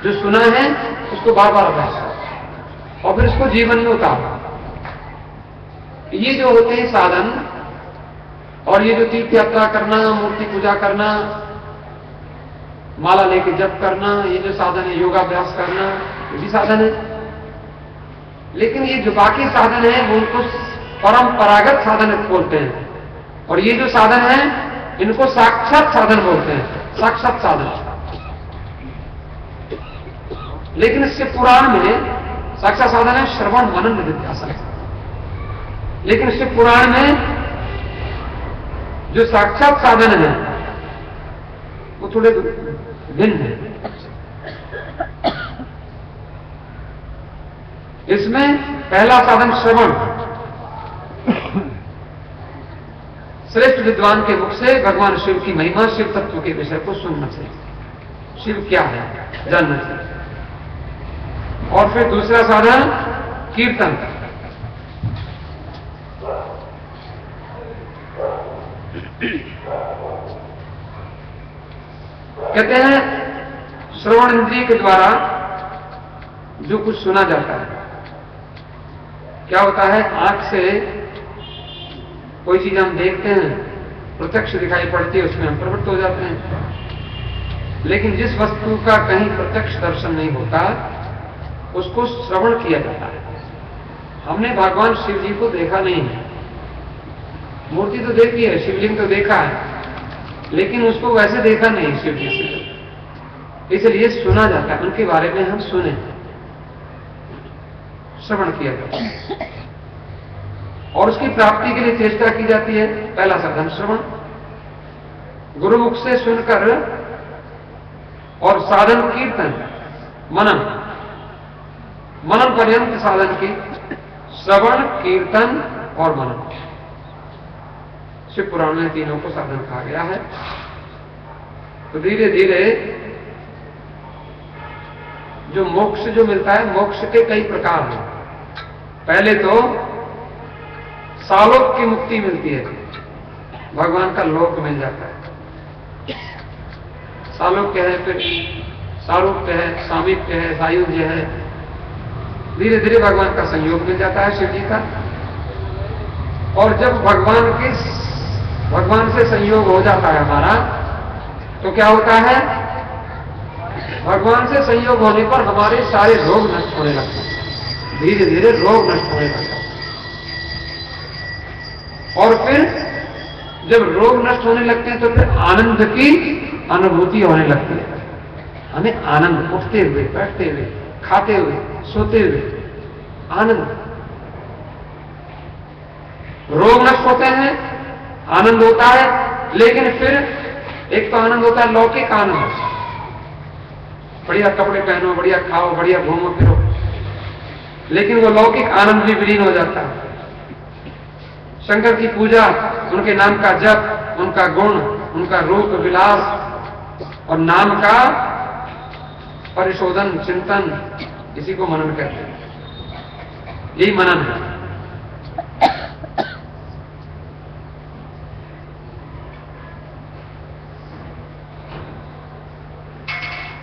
जो सुना है उसको बार बार अभ्यास करो और फिर उसको जीवन में उतारो। ये जो होते हैं साधन, और ये जो तीर्थ यात्रा करना, मूर्ति पूजा करना, माला लेके जप करना, ये जो साधन है, योगाभ्यास करना, ये भी साधन है। लेकिन ये जो बाकी साधन है वो उनको परंपरागत साधन बोलते हैं, और ये जो साधन है इनको साक्षात साधन बोलते हैं, साक्षात साधन। लेकिन इससे पुराण में साक्षात साधन है श्रवण, मनन, निधिध्यासन। लेकिन इससे पुराण में जो साक्षात साधन है वो थोड़े भिन्न है। इसमें पहला साधन श्रवण, श्रेष्ठ विद्वान के मुख से भगवान शिव की महिमा, शिव तत्व के विषय को सुनना चाहिए, शिव क्या है जानना चाहिए। और फिर दूसरा साधन कीर्तन, कहते हैं श्रवण इंद्रिय के द्वारा जो कुछ सुना जाता है, क्या होता है, आंख से कोई चीज हम देखते हैं, प्रत्यक्ष दिखाई पड़ती है, उसमें हम प्रवृत्त हो जाते हैं। लेकिन जिस वस्तु का कहीं प्रत्यक्ष दर्शन नहीं होता उसको श्रवण किया जाता है। हमने भगवान शिव जी को देखा नहीं है, मूर्ति तो देखी है, शिवलिंग तो देखा है, लेकिन उसको वैसे देखा नहीं शिव जी से, इसलिए सुना जाता है, उनके बारे में हम सुने, श्रवण किया जाता है। और उसकी प्राप्ति के लिए चेष्टा की जाती है। पहला साधन श्रवण, गुरुमुख से सुनकर, और साधन कीर्तन, मनन, मनन पर्यंत साधन की, श्रवण, कीर्तन और मनन। शिव पुराण में तीनों को साधन कहा गया है। तो धीरे धीरे जो मोक्ष जो मिलता है, मोक्ष के कई प्रकार हैं। पहले तो सालोक की मुक्ति मिलती है, भगवान का लोक मिल जाता है। सालोक्य है, फिर सारूप्य है, सामीप्य है, सायुज्य है। धीरे धीरे भगवान का संयोग मिल जाता है, शिव जी का। और जब भगवान से संयोग हो जाता है हमारा, तो क्या होता है, भगवान से संयोग होने पर हमारे सारे रोग नष्ट होने लगते हैं। धीरे धीरे रोग नष्ट होने लगता है। और फिर जब रोग नष्ट होने लगते हैं तो फिर आनंद की अनुभूति होने लगती है। हमें आनंद, उठते हुए, बैठते हुए, खाते हुए, सोते हुए आनंद। रोग नष्ट होते हैं, आनंद होता है। लेकिन फिर एक तो आनंद होता है लौकिक आनंद, बढ़िया कपड़े पहनो, बढ़िया खाओ, बढ़िया घूमो फिरो, लेकिन वो लौकिक आनंद भी विलीन हो जाता है। शंकर की पूजा, उनके नाम का जप, उनका गुण, उनका रूप विलास और नाम का परिशोधन, चिंतन, इसी को मनन कहते हैं। यही मनन है।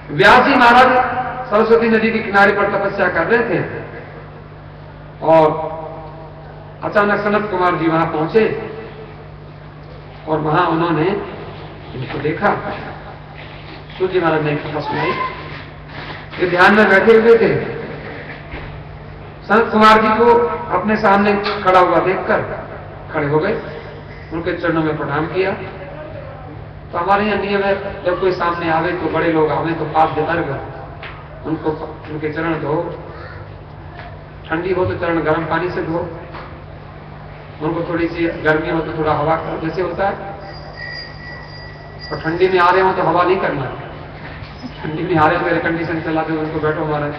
व्यास जी महाराज सरस्वती नदी के किनारे पर तपस्या कर रहे थे और अचानक सनत कुमार जी वहां पहुंचे और वहां उन्होंने इनको देखा। सूत जी महाराज ने एक कथा सुनाई। ये ध्यान में बैठे हुए थे। सनत कुमार जी को अपने सामने खड़ा हुआ देखकर खड़े हो गए, उनके चरणों में प्रणाम किया। तो हमारे यहाँ नियम है, जब कोई सामने आवे तो बड़े लोग आवे तो पाप अर्घ उनको, उनके चरण धो, ठंडी हो तो चरण गर्म पानी से धो, उनको थोड़ी सी गर्मी हो तो थोड़ा हवा जैसे होता है, और ठंडी में आ रहे हो तो हवा नहीं करना। ठंडी में आ रहे हो एयर कंडीशन चला दो, उनको बैठो महाराज।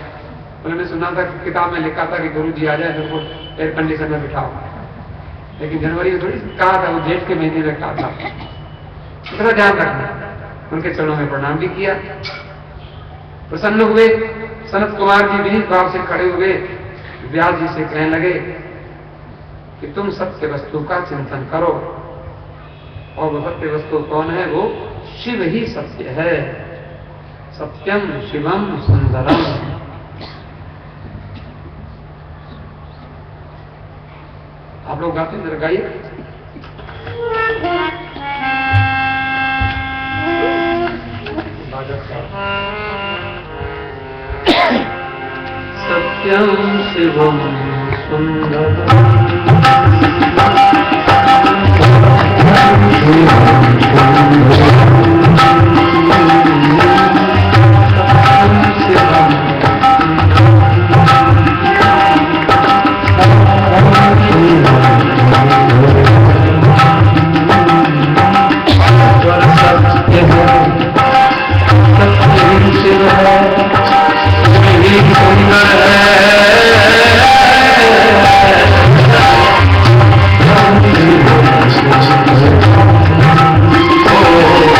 तो मैंने सुना था कि किताब में लिखा था कि गुरु जी आ जाए तो उनको एयर कंडीशन में बिठाओ, लेकिन जनवरी में थोड़ी कहा था, वो जेठ के महीने में कहा था। इतना ध्यान रखना। उनके चरणों में प्रणाम भी किया, प्रसन्न हुए। सनत कुमार जी विनीत भाव से खड़े हुए व्यास जी से कहने लगे कि तुम सत्य वस्तु का चिंतन करो, और वो सत्य वस्तु कौन है? वो शिव ही सत्य है। सत्यम शिवम सुंदरम। आप लोग गाते हैं, गाइए। सत्यम शिवम सुंदरम। Oh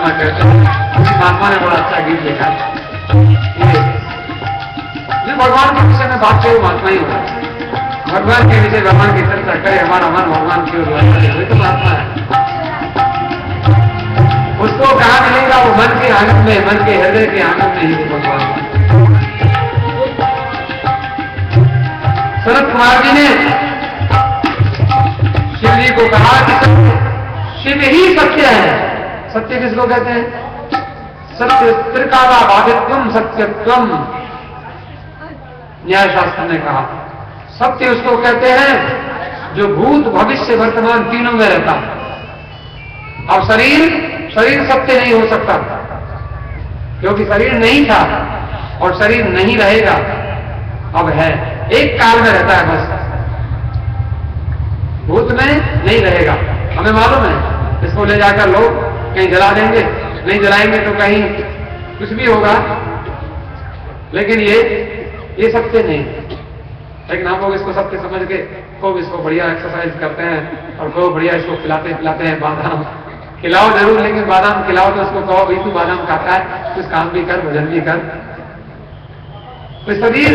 महात्मा कहते हैं। महात्मा ने बड़ा अच्छा गीत लिखा। ये भगवान के विषय में बात करो, महात्मा ही होगा। भगवान के विषय भगवान की चर्चा करे, हमारा मन भगवान की ओर वही तो महात्मा है। उसको कहाँ मिलेगा? वो मन के आनंद में, मन के हृदय के आनंद में ही वो भगवान। सनत कुमार जी ने शिव जी को कहा कि शिव ही सत्य है। सत्य किसको कहते हैं? सत्य त्रिकाला बाधित्वम सत्यत्वम। न्याय शास्त्र ने कहा सत्य उसको कहते हैं जो भूत भविष्य वर्तमान तीनों में रहता है। अब शरीर सत्य नहीं हो सकता क्योंकि शरीर नहीं था और शरीर नहीं रहेगा, अब है, एक काल में रहता है बस। भूत में नहीं रहेगा, हमें मालूम है। इसको ले जाकर लोग कहीं जला देंगे, नहीं जलाएंगे तो कहीं कुछ भी होगा, लेकिन ये सत्य नहीं। लेकिन हम लोग इसको सत्य समझ के खूब इसको बढ़िया एक्सरसाइज करते हैं और खूब बढ़िया इसको खिलाते हैं। बादाम खिलाओ जरूर, लेकिन बादाम खिलाओ तो उसको कहो भाई तू बादाम खाता है, कुछ काम भी कर, भजन भी कर। तो शरीर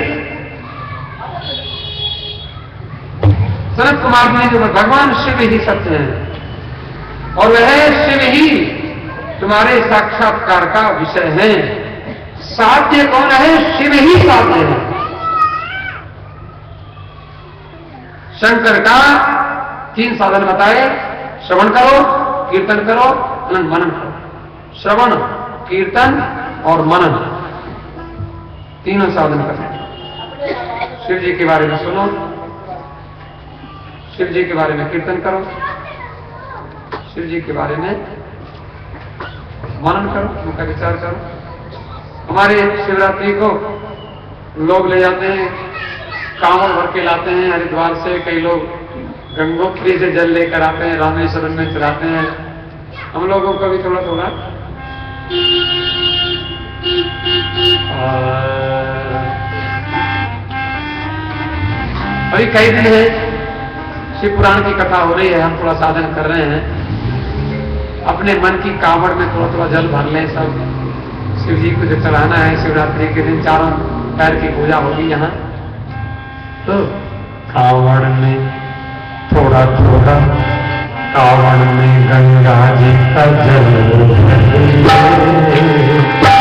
सनत कुमार जी ने जो भगवान शिव ही सत्य है और वह शिव ही तुम्हारे साक्षात्कार का विषय है। साध्य कौन है? शिव ही साध्य है। शंकर का 3 साधन बताए, श्रवण करो, कीर्तन करो, मनन करो। श्रवण, कीर्तन और मनन, तीनों साधन करो। शिव जी के बारे में सुनो, शिव जी के बारे में कीर्तन करो, शिव जी के बारे में मनन करो, उनका विचार करो। हमारे शिवरात्रि को लोग ले जाते हैं, कांवड़ भर के लाते हैं हरिद्वार से, कई लोग गंगोत्री से जल लेकर आते हैं, रामेश्वरम में चढ़ाते हैं। हम लोगों को भी थोड़ा थोड़ा अभी कई दिन है, शिव पुराण की कथा हो रही है, हम थोड़ा साधन कर रहे हैं। अपने मन की कांवड़ में थोड़ा थोड़ा जल भर लें सब। शिव जी को जो चढ़ाना है, शिवरात्रि के दिन चारों पैर की पूजा होगी यहाँ, तो कांवड़ में थोड़ा थोड़ा, कांवड़ में गंगा जी का जल, कांवड़ में गंगा जी का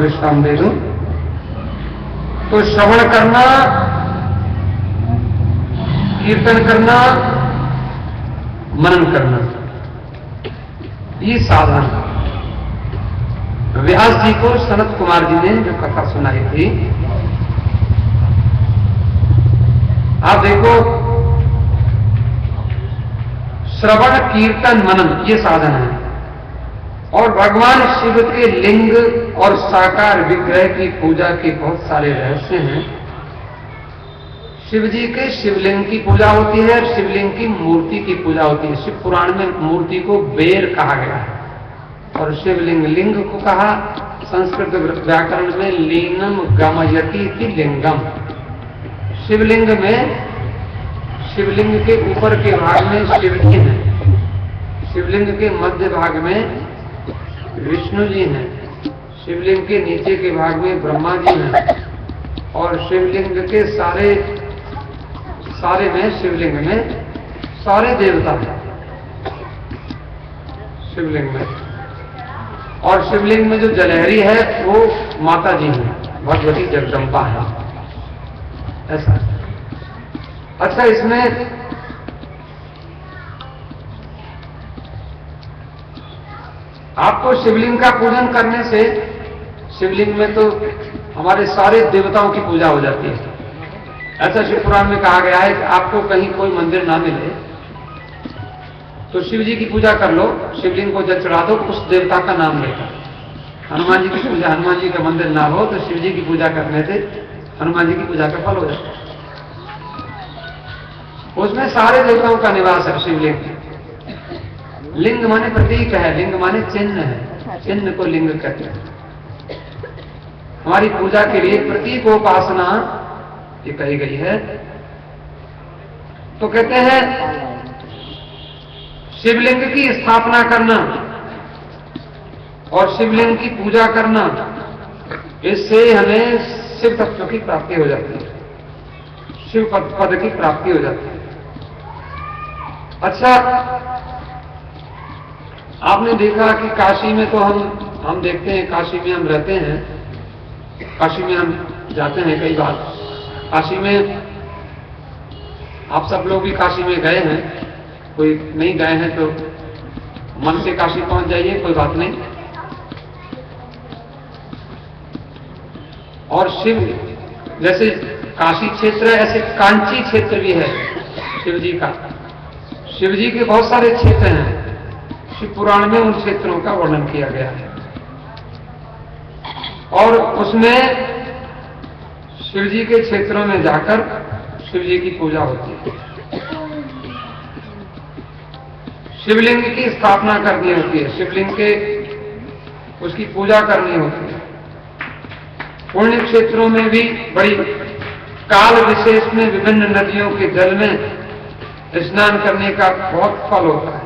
विश्राम दे दूं। तो श्रवण करना, कीर्तन करना, मनन करना, ये साधन। व्यास जी को सनत कुमार जी ने जो कथा सुनाई थी, आप देखो, श्रवण कीर्तन मनन ये साधन है। और भगवान शिव के लिंग और साकार विग्रह की पूजा के बहुत सारे रहस्य हैं। शिव जी के शिवलिंग की पूजा होती है, शिवलिंग की मूर्ति की पूजा होती है। शिव पुराण में मूर्ति को बेर कहा गया है और शिवलिंग लिंग को कहा। संस्कृत व्याकरण में लीनम गमयति इति लिंगम। शिवलिंग में, शिवलिंग के ऊपर के भाग में शिव जी हैं, शिवलिंग के मध्य भाग में विष्णु जी हैं, शिवलिंग के नीचे के भाग में ब्रह्मा जी हैं और शिवलिंग के सारे में, शिवलिंग में सारे देवता हैं शिवलिंग में। और शिवलिंग में जो जलहरी है वो माता जी हैं, भगवती जगदम्बा है, ऐसा। अच्छा, इसमें आपको शिवलिंग का पूजन करने से, शिवलिंग में तो हमारे सारे देवताओं की पूजा हो जाती है। ऐसा शिव पुराण में कहा गया है कि आपको कहीं कोई मंदिर ना मिले तो शिव जी की पूजा कर लो, शिवलिंग को जल चढ़ा दो उस देवता का नाम लेकर। हनुमान जी की पूजा, हनुमान जी का मंदिर ना हो तो शिव जी की पूजा करने से हनुमान जी की पूजा का फल हो जाता है। उसमें सारे देवताओं का निवास है शिवलिंग। लिंग माने प्रतीक है, लिंग माने चिन्ह है, चिन्ह को लिंग कहते हैं। हमारी पूजा के लिए प्रतीकोपासना ये कही गई है। तो कहते हैं शिवलिंग की स्थापना करना और शिवलिंग की पूजा करना, इससे हमें शिव तत्व की प्राप्ति हो जाती है, शिव पद की प्राप्ति हो जाती है। अच्छा, आपने देखा कि काशी में तो हम देखते हैं, काशी में हम रहते हैं, काशी में हम जाते हैं कई बार। काशी में आप सब लोग भी काशी में गए हैं, कोई नहीं गए हैं तो मन से काशी पहुंच जाइए, कोई बात नहीं। और शिव जैसे काशी क्षेत्र है, ऐसे कांची क्षेत्र भी है शिव जी का। शिव जी के बहुत सारे क्षेत्र हैं, शिव पुराण में उन क्षेत्रों का वर्णन किया गया है और उसमें शिव जी के क्षेत्रों में जाकर शिव जी की पूजा होती है, शिवलिंग की स्थापना करनी होती है, शिवलिंग के उसकी पूजा करनी होती है। पुण्य क्षेत्रों में भी बड़ी काल विशेष में विभिन्न नदियों के जल में स्नान करने का बहुत फल होता है।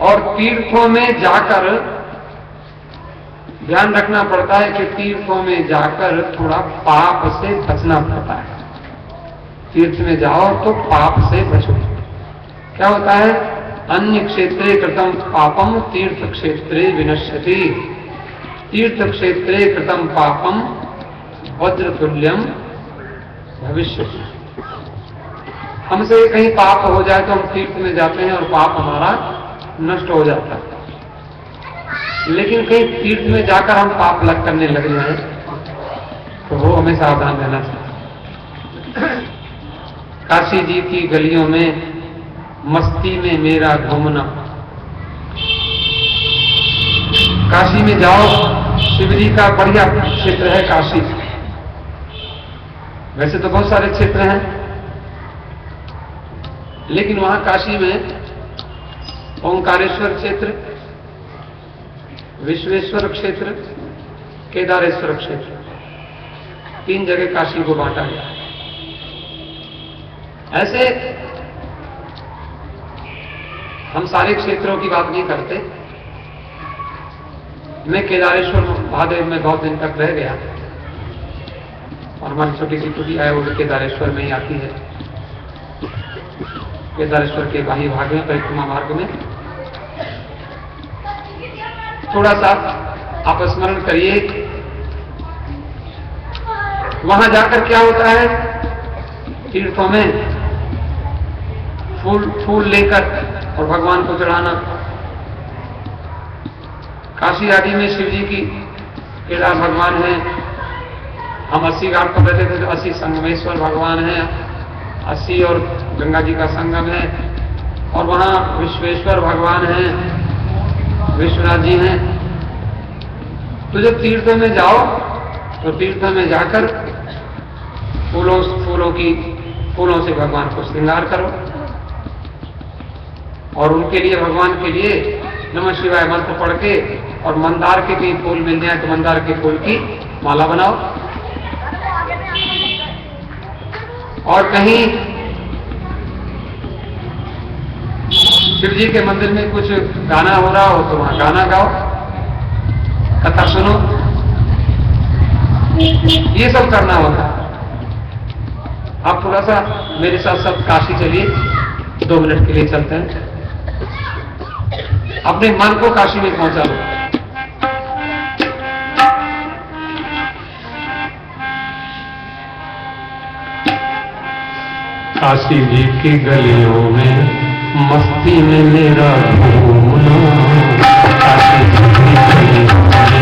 और तीर्थों में जाकर ध्यान रखना पड़ता है कि तीर्थों में जाकर थोड़ा पाप से बचना पड़ता है। तीर्थ में जाओ तो पाप से बचो। क्या होता है? अन्य क्षेत्रे कृतम पापम तीर्थ क्षेत्रे विनश्यति। तीर्थ क्षेत्रे कृतम पापम वज्रतुल्यम भविष्यति। हमसे कहीं पाप हो जाए तो हम तीर्थ में जाते हैं और पाप हमारा नष्ट हो जाता है, लेकिन कहीं तीर्थ में जाकर हम पाप लग करने लग जाए तो वो हमें सावधान रहना चाहिए। काशी जी की गलियों में मस्ती में मेरा घूमना। काशी में जाओ, शिव जी का बढ़िया क्षेत्र है काशी। वैसे तो बहुत सारे क्षेत्र हैं, लेकिन वहां काशी में ओंकारेश्वर क्षेत्र, विश्वेश्वर क्षेत्र, केदारेश्वर क्षेत्र, 3 जगह काशी को बांटा गया। ऐसे हम सारे क्षेत्रों की बात नहीं करते। मैं केदारेश्वर महादेव में बहुत दिन तक रह गया और हमारी छोटी सी कुटी है वो भी केदारेश्वर में ही आती है। केदारेश्वर के बाह्य भाग में परिक्रमा मार्ग में थोड़ा सा आप स्मरण करिए। वहां जाकर क्या होता है, तीर्थों में फूल लेकर और भगवान को चढ़ाना। काशी आदि में शिव जी की केदार भगवान है। हम 80 घाट पर रहते थे तो 80 संगमेश्वर भगवान है, 80 और गंगा जी का संगम है, और वहां विश्वेश्वर भगवान हैं, विश्वनाथ जी हैं। तो जब तीर्थों में जाओ तो तीर्थों में जाकर फूलों से भगवान को श्रृंगार करो, और उनके लिए, भगवान के लिए नमः शिवाय मंत्र पढ़ के, और मंदार के भी फूल मिल जाए तो मंदार के फूल की माला बनाओ। और कहीं शिव जी के मंदिर में कुछ गाना हो रहा हो तो वहां गाना गाओ, कथा सुनो, ये सब करना होता। आप थोड़ा सा मेरे साथ सब काशी चलिए, 2 मिनट के लिए चलते हैं। अपने मन को काशी में पहुंचा लो। काशी जी की गलियों में मस्ती में मेरा घूमना, काशी जी की गलियों में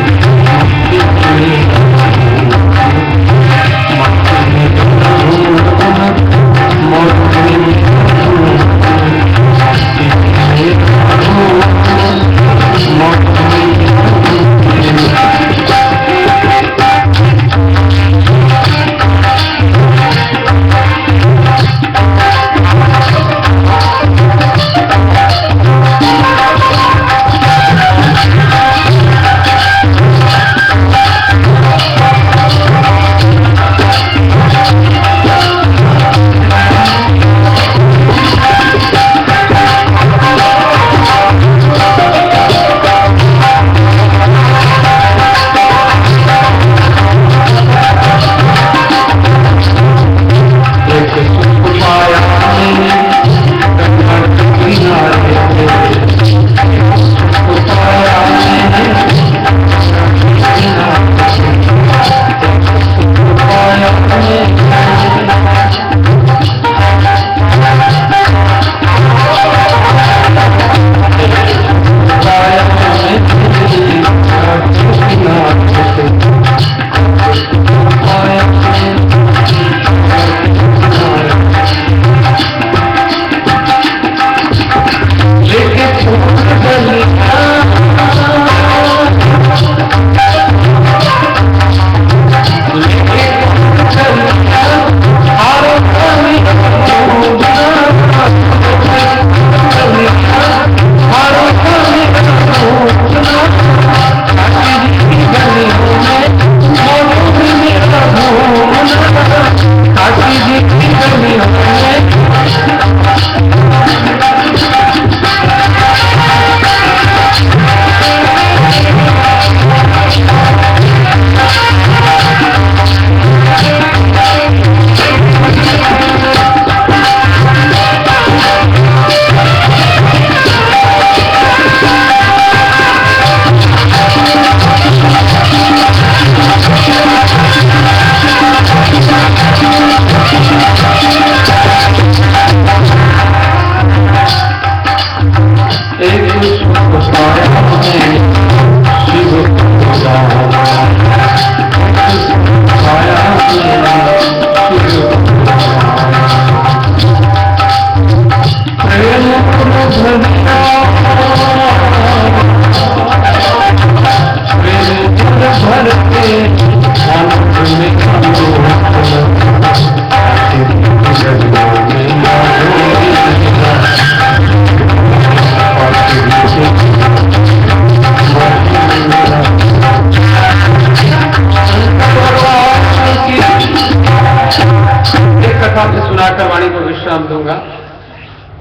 मस्ती में मेरा घूमना, मस्ती में मेरा घूमना, मौत में मेरा घूमना, मस्ती में मेरा घूमना, मौत में मेरा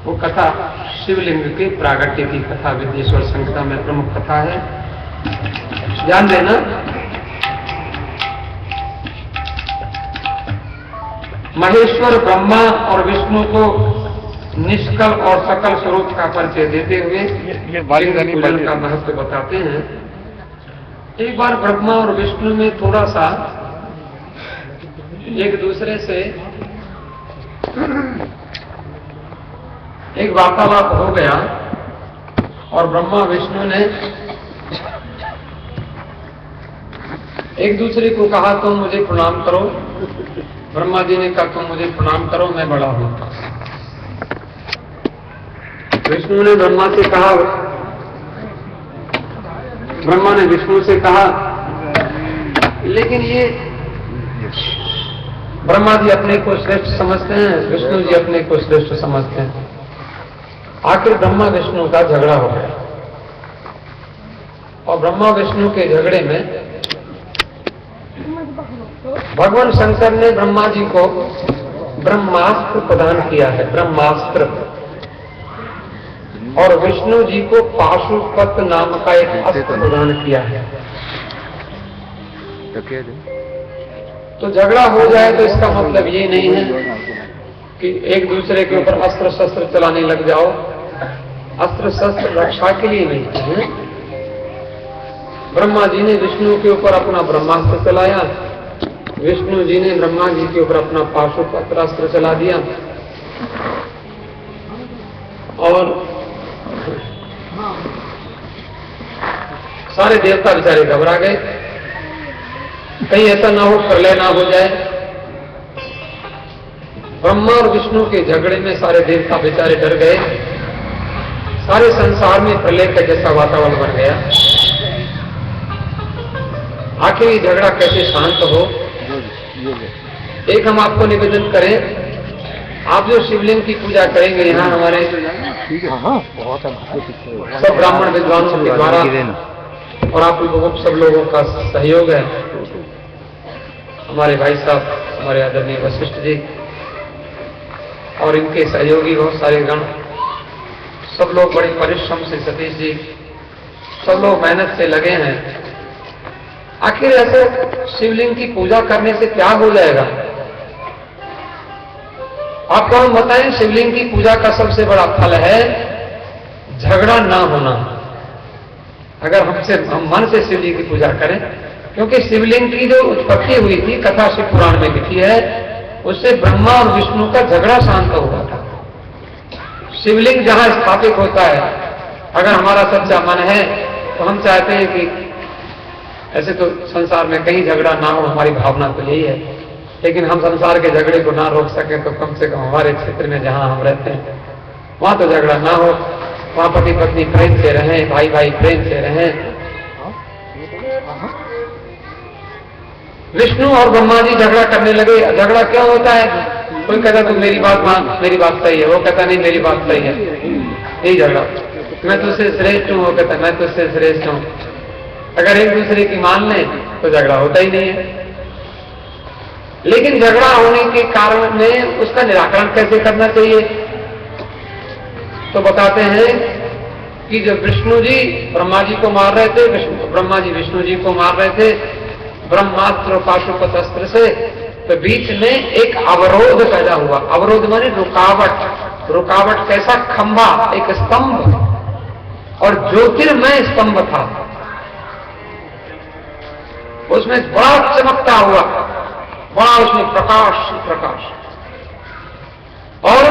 वो कथा शिवलिंग के प्रागट्य की कथा विद्येश्वर संहिता में प्रमुख कथा है, ध्यान देना। महेश्वर ब्रह्मा और विष्णु को निष्कल और सकल स्वरूप का परिचय देते हुए पूजन का महत्व बताते हैं। एक बार ब्रह्मा और विष्णु में थोड़ा सा एक दूसरे से एक वार्तालाप हो गया और ब्रह्मा विष्णु ने एक दूसरे को कहा तुम मुझे प्रणाम करो। ब्रह्मा जी ने कहा तुम मुझे प्रणाम करो, मैं बड़ा हूं। विष्णु ने ब्रह्मा से कहा, ब्रह्मा ने विष्णु से कहा, लेकिन ये ब्रह्मा जी अपने को श्रेष्ठ समझते हैं, विष्णु जी अपने को श्रेष्ठ समझते हैं। आखिर ब्रह्मा विष्णु का झगड़ा हो गया और ब्रह्मा विष्णु के झगड़े में भगवान शंकर ने ब्रह्मा जी को ब्रह्मास्त्र प्रदान किया है, ब्रह्मास्त्र, और विष्णु जी को पाशुपत नाम का एक अस्त्र प्रदान किया है। तो झगड़ा हो जाए तो इसका मतलब ये नहीं है कि एक दूसरे के ऊपर अस्त्र शस्त्र चलाने लग जाओ। अस्त्र शस्त्र रक्षा के लिए नहीं है। ब्रह्मा जी ने विष्णु के ऊपर अपना ब्रह्मास्त्र चलाया, विष्णु जी ने ब्रह्मा जी के ऊपर अपना पाशुपत अस्त्र चला दिया और सारे देवता बेचारे घबरा गए, कहीं ऐसा ना हो प्रलय ना हो जाए। ब्रह्मा और विष्णु के झगड़े में सारे देवता बेचारे डर गए, सारे संसार में प्रलय का जैसा वातावरण बन गया। आखिर ये झगड़ा कैसे शांत हो? एक हम आपको निवेदन करें, आप जो शिवलिंग की पूजा करेंगे यहाँ हमारे सब ब्राह्मण विद्वानों के द्वारा और आप लोगों सब लोगों का सहयोग है, हमारे भाई साहब हमारे आदरणीय वशिष्ठ जी और इनके सहयोगी बहुत सारे गण, सब लोग बड़े परिश्रम से, सतीश जी सब लोग मेहनत से लगे हैं। आखिर ऐसे शिवलिंग की पूजा करने से क्या हो जाएगा? आपको हम बताएं, शिवलिंग की पूजा का सबसे बड़ा फल है झगड़ा ना होना। अगर हम मन से शिव जी की पूजा करें, क्योंकि शिवलिंग की जो उत्पत्ति हुई थी कथा शिव पुराण में लिखी है, उससे ब्रह्मा और विष्णु का झगड़ा शांत हुआ था। शिवलिंग जहां स्थापित होता है, अगर हमारा सच्चा मन है तो हम चाहते हैं कि ऐसे तो संसार में कहीं झगड़ा ना हो, हमारी भावना तो यही है, लेकिन हम संसार के झगड़े को ना रोक सके तो कम से कम हमारे क्षेत्र में जहां हम रहते हैं वहां तो झगड़ा ना हो, वहां पति पत्नी प्रेम से रहें, भाई भाई प्रेम से रहें। विष्णु और ब्रह्मा जी झगड़ा करने लगे। झगड़ा क्यों होता है? कोई कहता तू मेरी बात मान, मेरी बात सही है, वो कहता नहीं मेरी बात सही है, यही झगड़ा। मैं तुझसे श्रेष्ठ हूं, वो कहता मैं तुझसे श्रेष्ठ हूं। अगर एक दूसरे की मान लें तो झगड़ा होता ही नहीं है। लेकिन झगड़ा होने के कारण में उसका निराकरण कैसे करना चाहिए? तो बताते हैं कि जब विष्णु जी ब्रह्मा जी को मार रहे थे, ब्रह्मा जी विष्णु जी को मार रहे थे ब्रह्मास्त्र पाशुपत अस्त्र से, तो बीच में एक अवरोध पैदा हुआ। अवरोध माने रुकावट। रुकावट कैसा? खंभा, एक स्तंभ, और ज्योतिर्मय स्तंभ था, उसमें बड़ा चमकता हुआ, बड़ा उसमें प्रकाश प्रकाश। और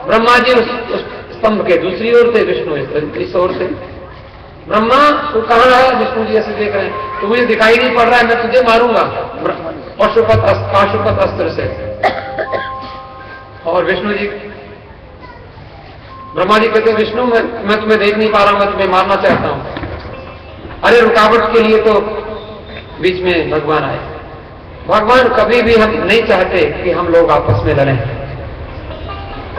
ब्रह्मा जी उस स्तंभ के दूसरी ओर थे, विष्णु इस ओर थे। ब्रह्मा तो कहां रहा? विष्णु जी ऐसे देख रहे हैं, तो मुझे दिखाई नहीं पड़ रहा है, मैं तुझे मारूंगा पाशुपत अस्त्र से। और विष्णु जी, ब्रह्मा जी कहते विष्णु मैं तुम्हें देख नहीं पा रहा, मैं तुम्हें मारना चाहता हूं। अरे रुकावट के लिए तो बीच में भगवान आए। भगवान कभी भी हम नहीं चाहते कि हम लोग आपस में लड़ें,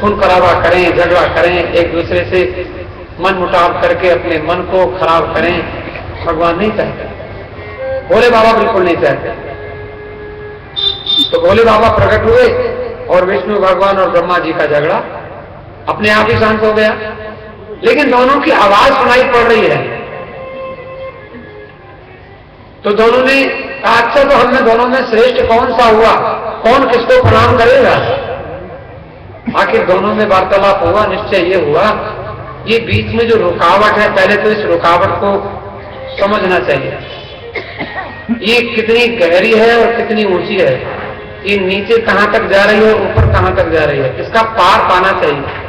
खून खराबा करें, झगड़ा करें, एक दूसरे से मन मुटाव करके अपने मन को खराब करें। भगवान नहीं चाहते, भोले बाबा बिल्कुल नहीं चाहते। तो भोले बाबा प्रकट हुए और विष्णु भगवान और ब्रह्मा जी का झगड़ा अपने आप ही शांत हो गया। लेकिन दोनों की आवाज सुनाई पड़ रही है, तो दोनों ने कहा अच्छा तो हम दोनों में श्रेष्ठ कौन सा हुआ, कौन किसको प्रणाम करेगा? आखिर दोनों में वार्तालाप हुआ, निश्चय ये हुआ ये बीच में जो रुकावट है, पहले तो इस रुकावट को समझना चाहिए। ये कितनी गहरी है और कितनी ऊंची है, ये नीचे कहां तक जा रही है, ऊपर कहां तक जा रही है, इसका पार पाना चाहिए।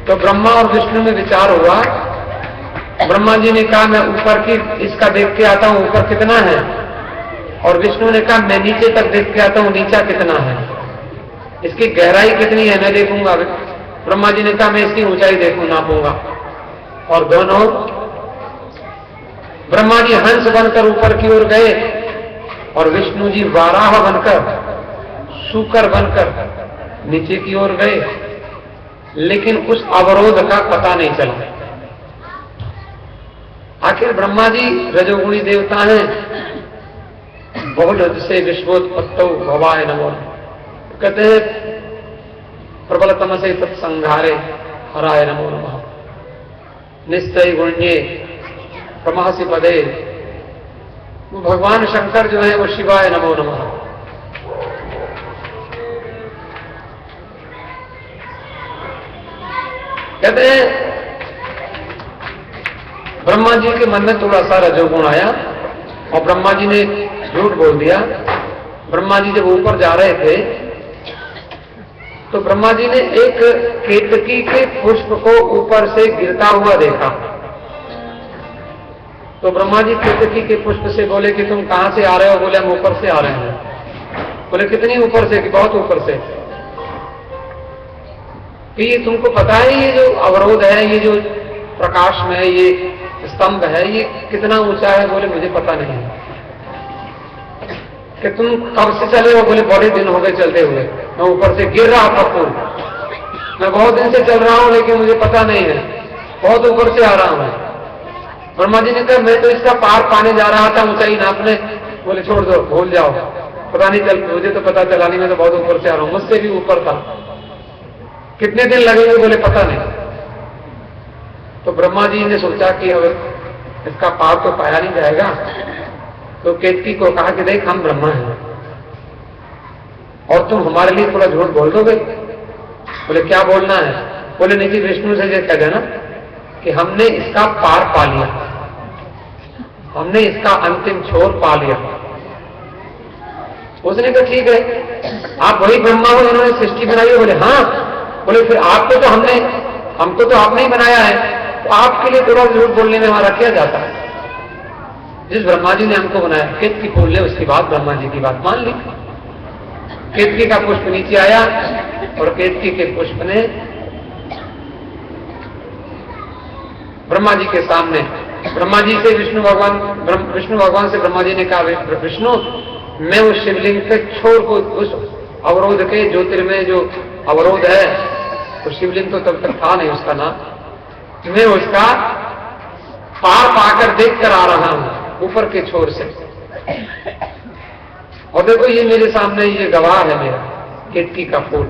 तो ब्रह्मा और विष्णु में विचार हुआ। ब्रह्मा जी ने कहा मैं ऊपर की इसका देख के आता हूं ऊपर कितना है, और विष्णु ने कहा मैं नीचे तक देख के आता हूं नीचा कितना है, इसकी गहराई कितनी है मैं देखूंगा। ब्रह्मा जी ने कहा मैं इसकी ऊंचाई देखूं नापूंगा। और दोनों ब्रह्मा जी हंस बनकर ऊपर की ओर गए और विष्णु जी वाराह बनकर शूकर बनकर नीचे की ओर गए, लेकिन उस अवरोध का पता नहीं चला। आखिर ब्रह्मा जी रजोगुणी देवता हैं, बहुल से विश्वोत्पत्तौ भवाय नमो, कहते हैं प्रबल तमसे तत्संहारे हराय नमो नमः, निश्चय गुण्ये प्रमहसि पदे। भगवान शंकर जो है वो शिवाय नमो नमः। कहते हैं ब्रह्मा जी के मन में थोड़ा सा रजोगुण आया और ब्रह्मा जी ने झूठ बोल दिया। ब्रह्मा जी जब ऊपर जा रहे थे तो ब्रह्मा जी ने एक केतकी के पुष्प को ऊपर से गिरता हुआ देखा। तो ब्रह्मा जी केतकी के पुष्प से बोले कि तुम कहां से आ रहे हो? बोले हम ऊपर से आ रहे हैं। बोले कितनी ऊपर से? कि बहुत ऊपर से। कि ये तुमको पता है ये जो अवरोध है, ये जो प्रकाश में ये स्तंभ है, ये कितना ऊंचा है? बोले मुझे पता नहीं है। कि तुम कब से चले हो? बोले बड़े दिन हो गए चलते हुए, मैं ऊपर से गिर रहा था फूल, मैं बहुत दिन से चल रहा हूं लेकिन मुझे पता नहीं है, बहुत ऊपर से आ रहा हूं। ब्रह्मा जी ने कहा मैं तो इसका पार पाने जा रहा था ऊंचाई नापने। बोले छोड़ दो, भूल जाओ, पता नहीं चल, मुझे तो पता चला नहीं, मैं तो बहुत ऊपर से आ रहा हूं, मुझसे भी ऊपर था। कितने दिन लगेंगे? बोले पता नहीं। तो ब्रह्मा जी ने सोचा कि अब इसका पार तो पाया नहीं जाएगा, तो केतकी को कहा कि देख हम ब्रह्मा हैं और तुम हमारे लिए थोड़ा झूठ बोल दोगे? बोले क्या बोलना है? बोले नीचे विष्णु से कह देना कि हमने इसका पार पा लिया, हमने इसका अंतिम छोर पा लिया। उसने कहा ठीक है, आप वही ब्रह्मा हो उन्होंने सृष्टि बनाई है? बोले हाँ। बोले फिर आपको तो हमको तो आपने ही बनाया है, तो आपके लिए थोड़ा झूठ बोलने में हमारा क्या जाता है? जिस ब्रह्मा जी ने हमको बनाया, केतकी बोल ले, उसके बाद ब्रह्मा जी की बात मान ली। केतकी का पुष्प नीचे आया और केतकी के पुष्प ने ब्रह्मा जी के सामने, ब्रह्मा जी से विष्णु भगवान से ब्रह्मा जी ने कहा विष्णु मैं उस शिवलिंग के छोर को, उस अवरोध के ज्योतिर्मय जो अवरोध है, तो शिवलिंग तो तब तक था नहीं उसका नाम, मैं उसका पार पाकर देख कर आ रहा हूं ऊपर के छोर से। और देखो ये मेरे सामने ये गवाह है मेरा केतकी का फूल।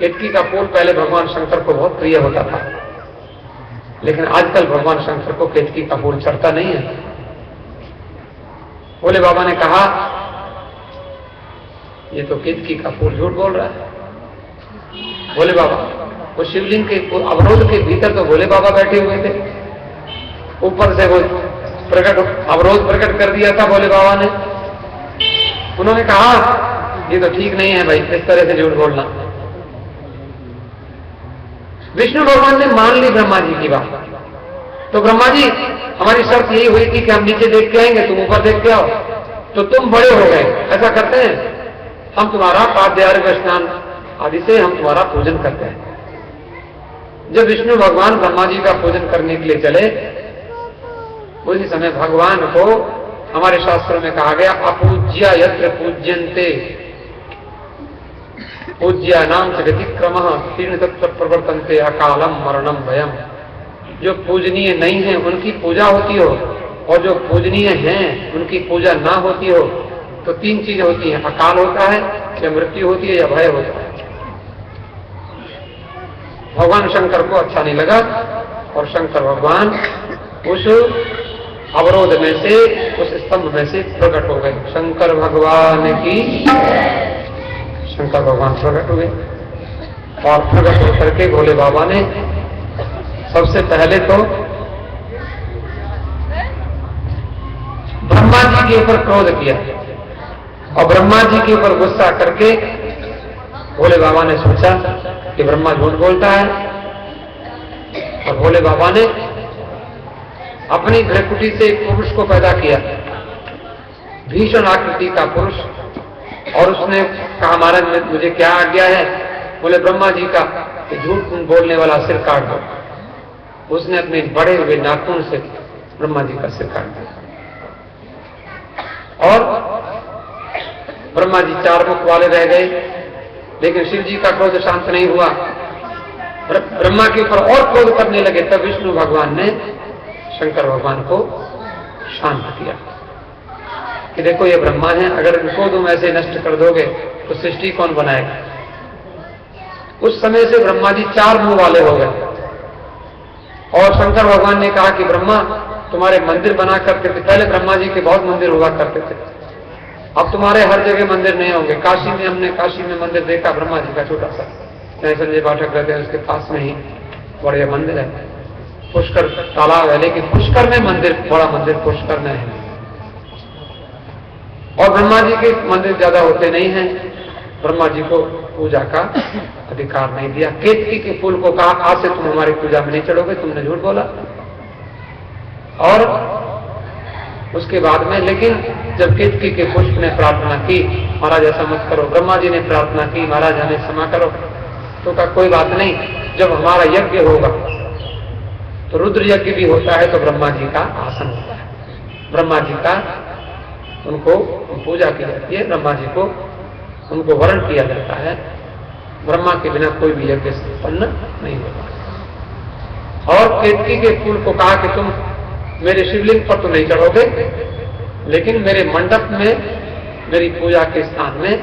केतकी का फूल पहले भगवान शंकर को बहुत प्रिय होता था, लेकिन आजकल भगवान शंकर को केतकी का फूल चढ़ता नहीं है। भोले बाबा ने कहा ये तो केतकी का फूल झूठ बोल रहा है। भोले बाबा वो शिवलिंग के अवरोध के भीतर तो भोले बाबा बैठे हुए थे, ऊपर से वो अवरोध प्रकट कर दिया था भोले बाबा ने। उन्होंने कहा ये तो ठीक नहीं है भाई, इस तरह से झूठ बोलना। विष्णु भगवान ने मान ली ब्रह्मा जी की बात। तो ब्रह्मा जी हमारी शर्त यही हुई थी कि हम नीचे देख के आएंगे, तुम ऊपर देख के आओ। तो तुम बड़े हो गए, ऐसा करते हैं हम तुम्हारा पाद्य अर्घ्य स्नान आदि से हम तुम्हारा पूजन करते हैं। जब विष्णु भगवान ब्रह्मा जी का पूजन करने के लिए चले, उसी समय भगवान को हमारे शास्त्रों में कहा गया अपूज्य यत्र पूज्यन्ते पूज्या नाम च व्यतिक्रमः तीर्ण तत्व प्रवर्तन्ते अकालम मरणम भयम। जो पूजनीय नहीं है उनकी पूजा होती हो, और जो पूजनीय हैं उनकी पूजा ना होती हो, तो तीन चीजें होती हैं, अकाल होता है, या मृत्यु होती है, या भय होता है। भगवान शंकर को अच्छा नहीं लगा और शंकर भगवान उस अवरोध में से, उस स्तंभ में से प्रकट हो गए। शंकर भगवान की, शंकर भगवान प्रकट हुए और प्रकट होकर के भोले बाबा ने सबसे पहले तो के ऊपर क्रोध किया और ब्रह्मा जी के ऊपर गुस्सा करके भोले बाबा ने सोचा कि ब्रह्मा झूठ बोलता है, और भोले बाबा ने अपनी भ्रकुटी से एक पुरुष को पैदा किया, भीषण आकृति का पुरुष, और उसने कहा महाराज मुझे क्या आज्ञा है? बोले ब्रह्मा जी का झूठ बोलने वाला सिर काट दो। उसने अपने बड़े हुए नाखून से ब्रह्मा जी का सिर काट दिया, और ब्रह्मा जी चार मुख वाले रह गए। लेकिन शिव जी का क्रोध शांत नहीं हुआ, ब्रह्मा के ऊपर और क्रोध करने लगे। तब विष्णु भगवान ने शंकर भगवान को शांत किया कि देखो ये ब्रह्मा है, अगर इनको तुम ऐसे नष्ट कर दोगे तो सृष्टि कौन बनाएगा? उस समय से ब्रह्मा जी चार मुंह वाले हो गए, और शंकर भगवान ने कहा कि ब्रह्मा तुम्हारे मंदिर बना करते थे, पहले ब्रह्मा जी के बहुत मंदिर हुआ करते थे, अब तुम्हारे हर जगह मंदिर नहीं होंगे। काशी में हमने काशी में मंदिर देखा ब्रह्मा जी का छोटा सा, जहाँ संजय पाठक रहते हैं उसके पास में ही बड़ा मंदिर है, पुष्कर तालाब है, लेकिन पुष्कर में मंदिर, बड़ा मंदिर पुष्कर में है। और ब्रह्मा जी के मंदिर ज्यादा होते नहीं हैं, ब्रह्मा जी को पूजा का अधिकार नहीं दिया। केतकी के फूल को कहा आज से तुम हमारी पूजा में नहीं चढ़ोगे, तुमने झूठ बोला। और उसके बाद में लेकिन जब केतकी के पुष्प ने प्रार्थना की महाराज ऐसा मत करो, ब्रह्मा जी ने प्रार्थना की महाराज हमें क्षमा करो, तो कहा कोई बात नहीं, जब हमारा यज्ञ होगा तो रुद्र यज्ञ भी होता है तो ब्रह्मा जी का आसन होता है, ब्रह्मा जी का उनको पूजा की जाती है, ब्रह्मा जी को उनको वरण किया जाता है। ब्रह्मा के बिना कोई भी यज्ञ संपन्न नहीं होता। और केतकी के फूल को कहा कि तुम मेरे शिवलिंग पर तो नहीं चढ़ोगे, लेकिन मेरे मंडप में, मेरी पूजा के स्थान में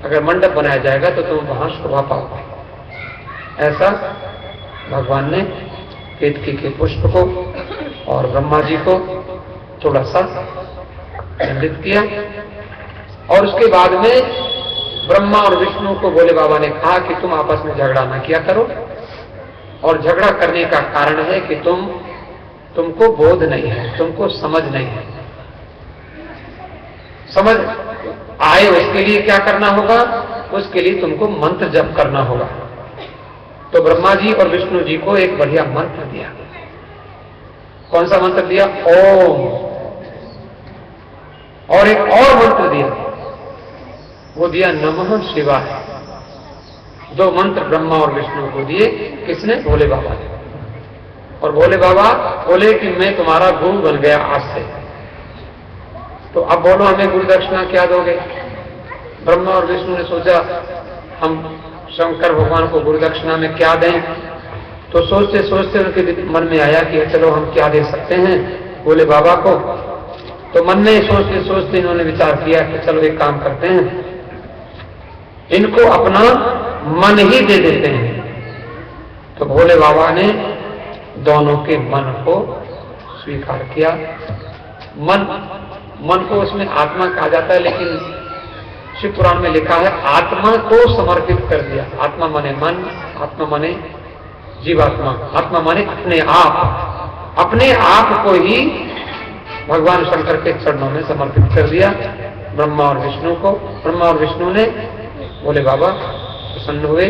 अगर मंडप बनाया जाएगा तो तुम वहां शोभा पाओगे। ऐसा भगवान ने केतकी के पुष्प को और ब्रह्मा जी को थोड़ा सा दंडित किया। और उसके बाद में ब्रह्मा और विष्णु को भोले बाबा ने कहा कि तुम आपस में झगड़ा ना किया करो, और झगड़ा करने का कारण है कि तुमको बोध नहीं है, तुमको समझ नहीं है। समझ आए उसके लिए क्या करना होगा? उसके लिए तुमको मंत्र जप करना होगा। तो ब्रह्मा जी और विष्णु जी को एक बढ़िया मंत्र दिया। कौन सा मंत्र दिया? ओम। और एक और मंत्र दिया, वो दिया नमः शिवाय। दो मंत्र ब्रह्मा और विष्णु को दिए। किसने? भोले बाबा ने। और भोले बाबा बोले कि मैं तुम्हारा गुरु बन गया आज से, तो अब बोलो हमें गुरु दक्षिणा क्या दोगे? ब्रह्मा और विष्णु ने सोचा हम शंकर भगवान को गुरु दक्षिणा में क्या दें। तो सोचते सोचते उनके मन में आया कि चलो हम क्या दे सकते हैं भोले बाबा को। तो मन में सोचते सोचते इन्होंने विचार किया कि चलो एक काम करते हैं, इनको अपना मन ही दे देते हैं। तो भोले बाबा ने दोनों के मन को स्वीकार किया। मन को उसमें आत्मा कहा जाता है, लेकिन शिव पुराण में लिखा है आत्मा को समर्पित कर दिया। आत्मा माने मन, आत्मा माने जीवात्मा, आत्मा माने अपने आप को ही भगवान शंकर के चरणों में समर्पित कर दिया ब्रह्मा और विष्णु को। ब्रह्मा और विष्णु ने बोले बाबा प्रसन्न हुए,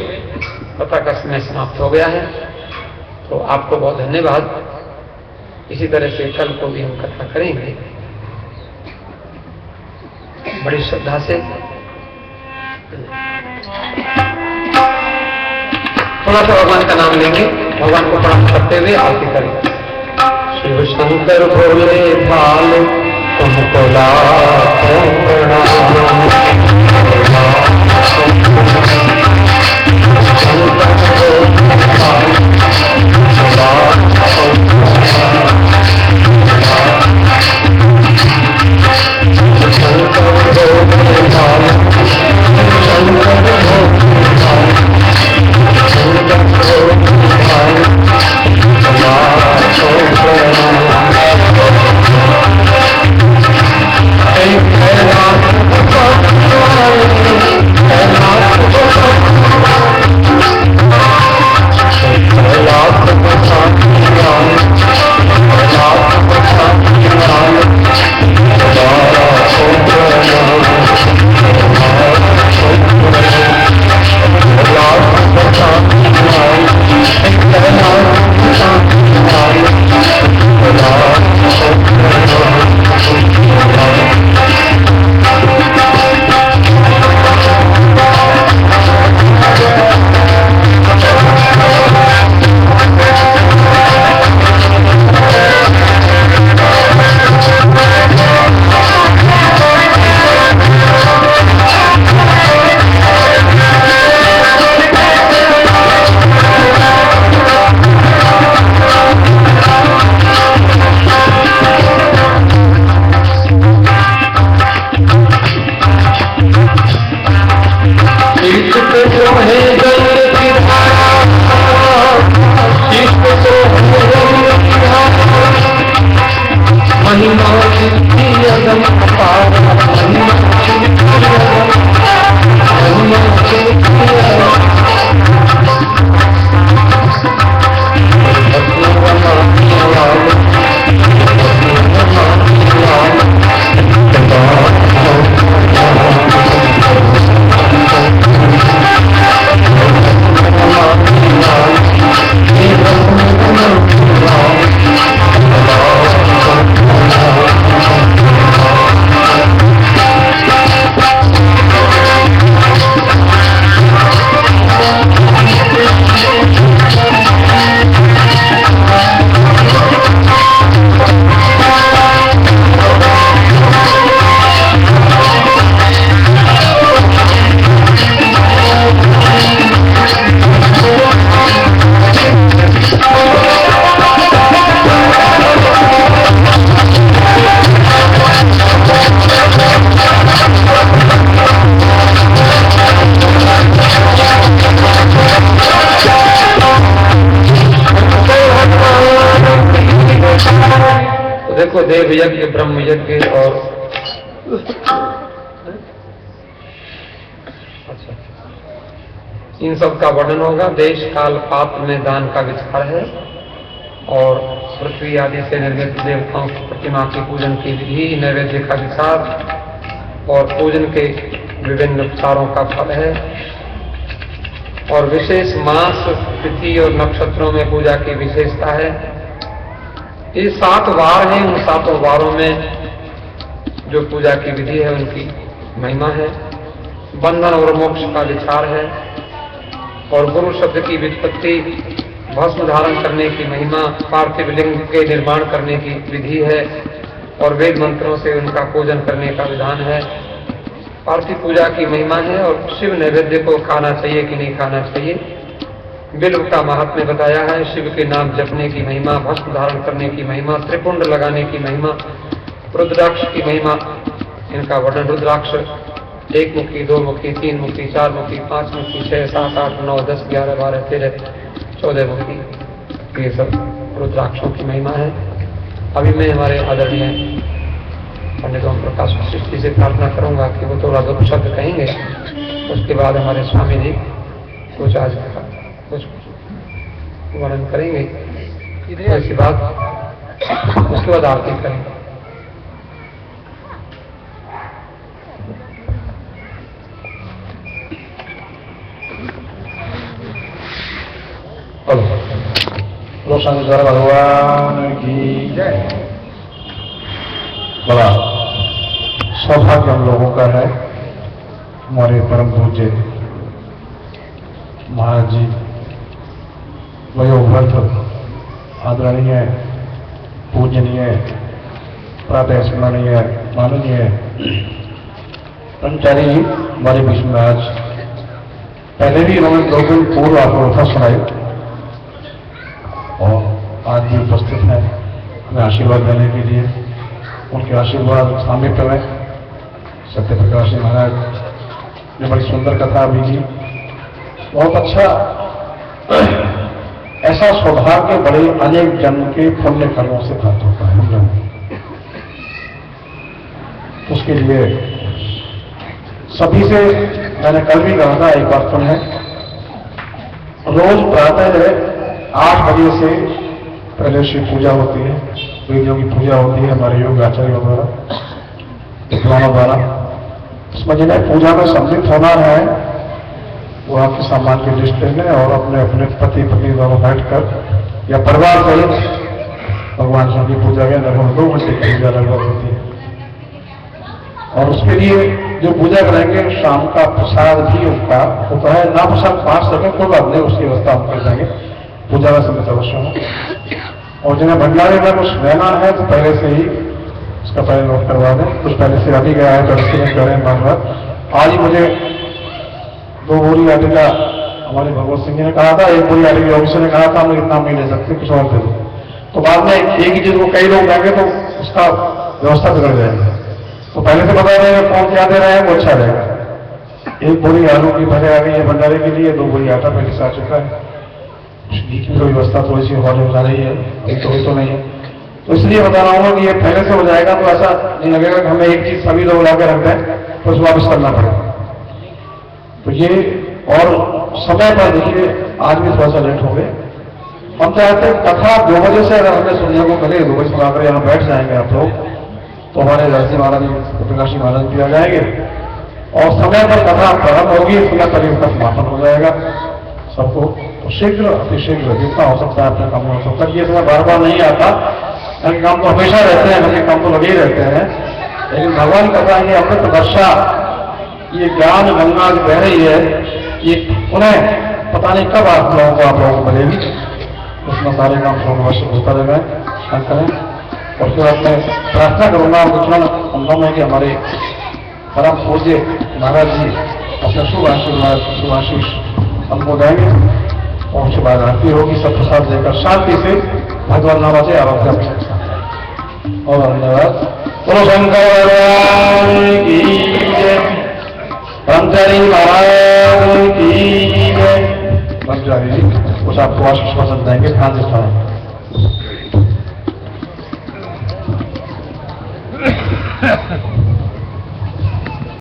कथा का समय समाप्त हो गया है, तो आपको बहुत धन्यवाद। इसी तरह से कल को भी हम कथा करेंगे बड़ी श्रद्धा से। थोड़ा सा भगवान का नाम लेंगे, भगवान को प्रणाम करते हुए आरती करेंगे। शिव शंकर भोले भाल तुमको लाखों प्रणाम। Thank you. अदम अपार महिमा तेरी अदम महिमा तेरी देव यज्ञ, ब्रह्म यज्ञ और अच्छा इन सब का वर्णन होगा। देश काल पात्र में दान का विचार है और पृथ्वी आदि से निर्मित देवताओं की प्रतिमा के पूजन की विधि, नैवेद्य का विचार और पूजन के विभिन्न उपचारों का फल है और विशेष मास, तिथि और नक्षत्रों में पूजा की विशेषता है। ये 7 वार हैं, उन 7 वारों में जो पूजा की विधि है उनकी महिमा है। बंधन और मोक्ष का विचार है और गुरु शब्द की व्युत्पत्ति, भस्म धारण करने की महिमा, पार्थिव लिंग के निर्माण करने की विधि है और वेद मंत्रों से उनका पूजन करने का विधान है। पार्थिव पूजा की महिमा है और शिव नैवेद्य को खाना चाहिए कि नहीं खाना चाहिए। बिल्व का महात्म्य बताया है, शिव के नाम जपने की महिमा, भस्म धारण करने की महिमा, त्रिपुंड लगाने की महिमा, रुद्राक्ष की महिमा, इनका वर्णन। रुद्राक्ष 1 मुखी, 2 मुखी, 3 मुखी, 4 मुखी, 5 मुखी, 6, 7, 8, 9, 10, 11, 12, 13, 14 मुखी, ये सब रुद्राक्षों की महिमा है। अभी मैं हमारे आदरणीय पंडित ओम प्रकाश वशिष्ठ जी से प्रार्थना करूंगा कि वो थोड़ा 2 शब्द कहेंगे, उसके बाद हमारे स्वामी जी कुछ आज कुछ वर्णन करेंगे, ऐसी बात, उसके बाद आरती करेंगे। शंकर भगवान की जय। बड़ा सौभाग्य हम लोगों का है, हमारे परम पूज्य महाराज जी वयोवृद्ध, आदरणीय, पूजनीय, प्रातः स्मरणीय, माननीय ब्रह्मचारी जी हमारे बीच में आज, पहले भी इन्होंने 2 दिन पूर्व आपको कथा सुनाई और आज भी उपस्थित है हमें आशीर्वाद देने के लिए। उनके आशीर्वाद सामिप्य में सत्य प्रकाश जी महाराज ने बड़ी सुंदर कथा अभी की, बहुत अच्छा। ऐसा सौभाग्य बड़े अनेक जन्म के पुण्य कर्मों से प्राप्त होता है हम लोग। उसके लिए सभी से मैंने कल भी कहा था, एक बात सुन है, रोज प्रातः 8 बजे से पहले शिव पूजा होती है, वेदियों की पूजा होती है हमारे योग आचार्यों द्वारा, विद्वानों द्वारा। इसमें जिन्हें पूजा में सम्मिलित होना है वो आपके सामान की लिस्ट ले लें और अपने अपने पति पत्नी दोनों बैठकर या परिवार सहित भगवान शिव की पूजा के लगभग 2 घंटे की पूजा लगभग होती है। और उसके लिए जो पूजा करेंगे शाम का प्रसाद भी उनका होता है, ना प्रसाद 5 सकें कोई बात नहीं, उसकी व्यवस्था हम कर देंगे, पूजा का समय अवश्य हो। और जिन्हें भंडारे में कुछ लेना है तो पहले से ही उसका पहले नोट करवा दें, कुछ पहले से अभी गया है तो उसके लिए करें बार। आज ही मुझे 2 बोरी आटे का हमारे भगवत सिंह जी ने कहा था, 1 बोरी आटे की ऑफिसर ने कहा था हम इतना नहीं ले सकते, कुछ और दे दो। तो बाद में एक ही चीज को कई लोग देंगे तो उसका व्यवस्था बिगड़ जाएगी, तो पहले से बता देंगे कौन क्या दे रहे हैं वो अच्छा रहेगा। 1 बोरी आलू की भरे आ गई है भंडारे के लिए, 2 बोरी आटा पहले से आ चुका है, घी की तो व्यवस्था थोड़ी सी हौले हो जा रही है, एक तो नहीं है। तो इसलिए बता रहा हूँ कि ये पहले से हो जाएगा तो ऐसा नहीं लगेगा कि हमें एक चीज सभी लोग लाकर रख दें तो उसको वापस करना पड़ेगा। तो ये और समय पर देखिए आज भी थोड़ा सा लेट हो गए। हम चाहते हैं कथा 2 बजे से अगर हमें सुनने को मिले 2 बजे सुनाकर यहाँ बैठ जाएंगे आप लोग तो हमारे जयसिंह महाराज जी प्रकाशी महाराज भी आ जाएंगे और समय पर कथा प्रारंभ होगी, समय पर उसका समापन हो जाएगा सबको। तो शीघ्र अतिशीघ्र जितना हो सकता है अपने काम में हो सकता है। ये समय बार बार नहीं आता, घर काम तो हमेशा रहते हैं, घर के काम तो लगे ही रहते हैं, लेकिन भगवान कथा ये अमृत वर्षा, ये ज्ञान गंगा बह रही है, ये उन्हें पता नहीं कब आप लोगों को मिलेगी। उसमें सारे काम वर्षित होता रहेगा करें। और फिर बाद में प्रार्थना करूंगा विचरण संभव है कि हमारे परम पूज्य महाराज जी अपने शुभ आशीष हमको देंगे और उसके बाद आरती होगी, सब प्रसाद लेकर शांति से भगवान नाम से आराधना और धन्यवाद। बोलो शंकर भगवान की जय, ब्रह्मचारी महाराज की जय। ब्रह्मचारी जी उस आपको आशीष पसंद देंगे, ध्यान से सुनाएंगे।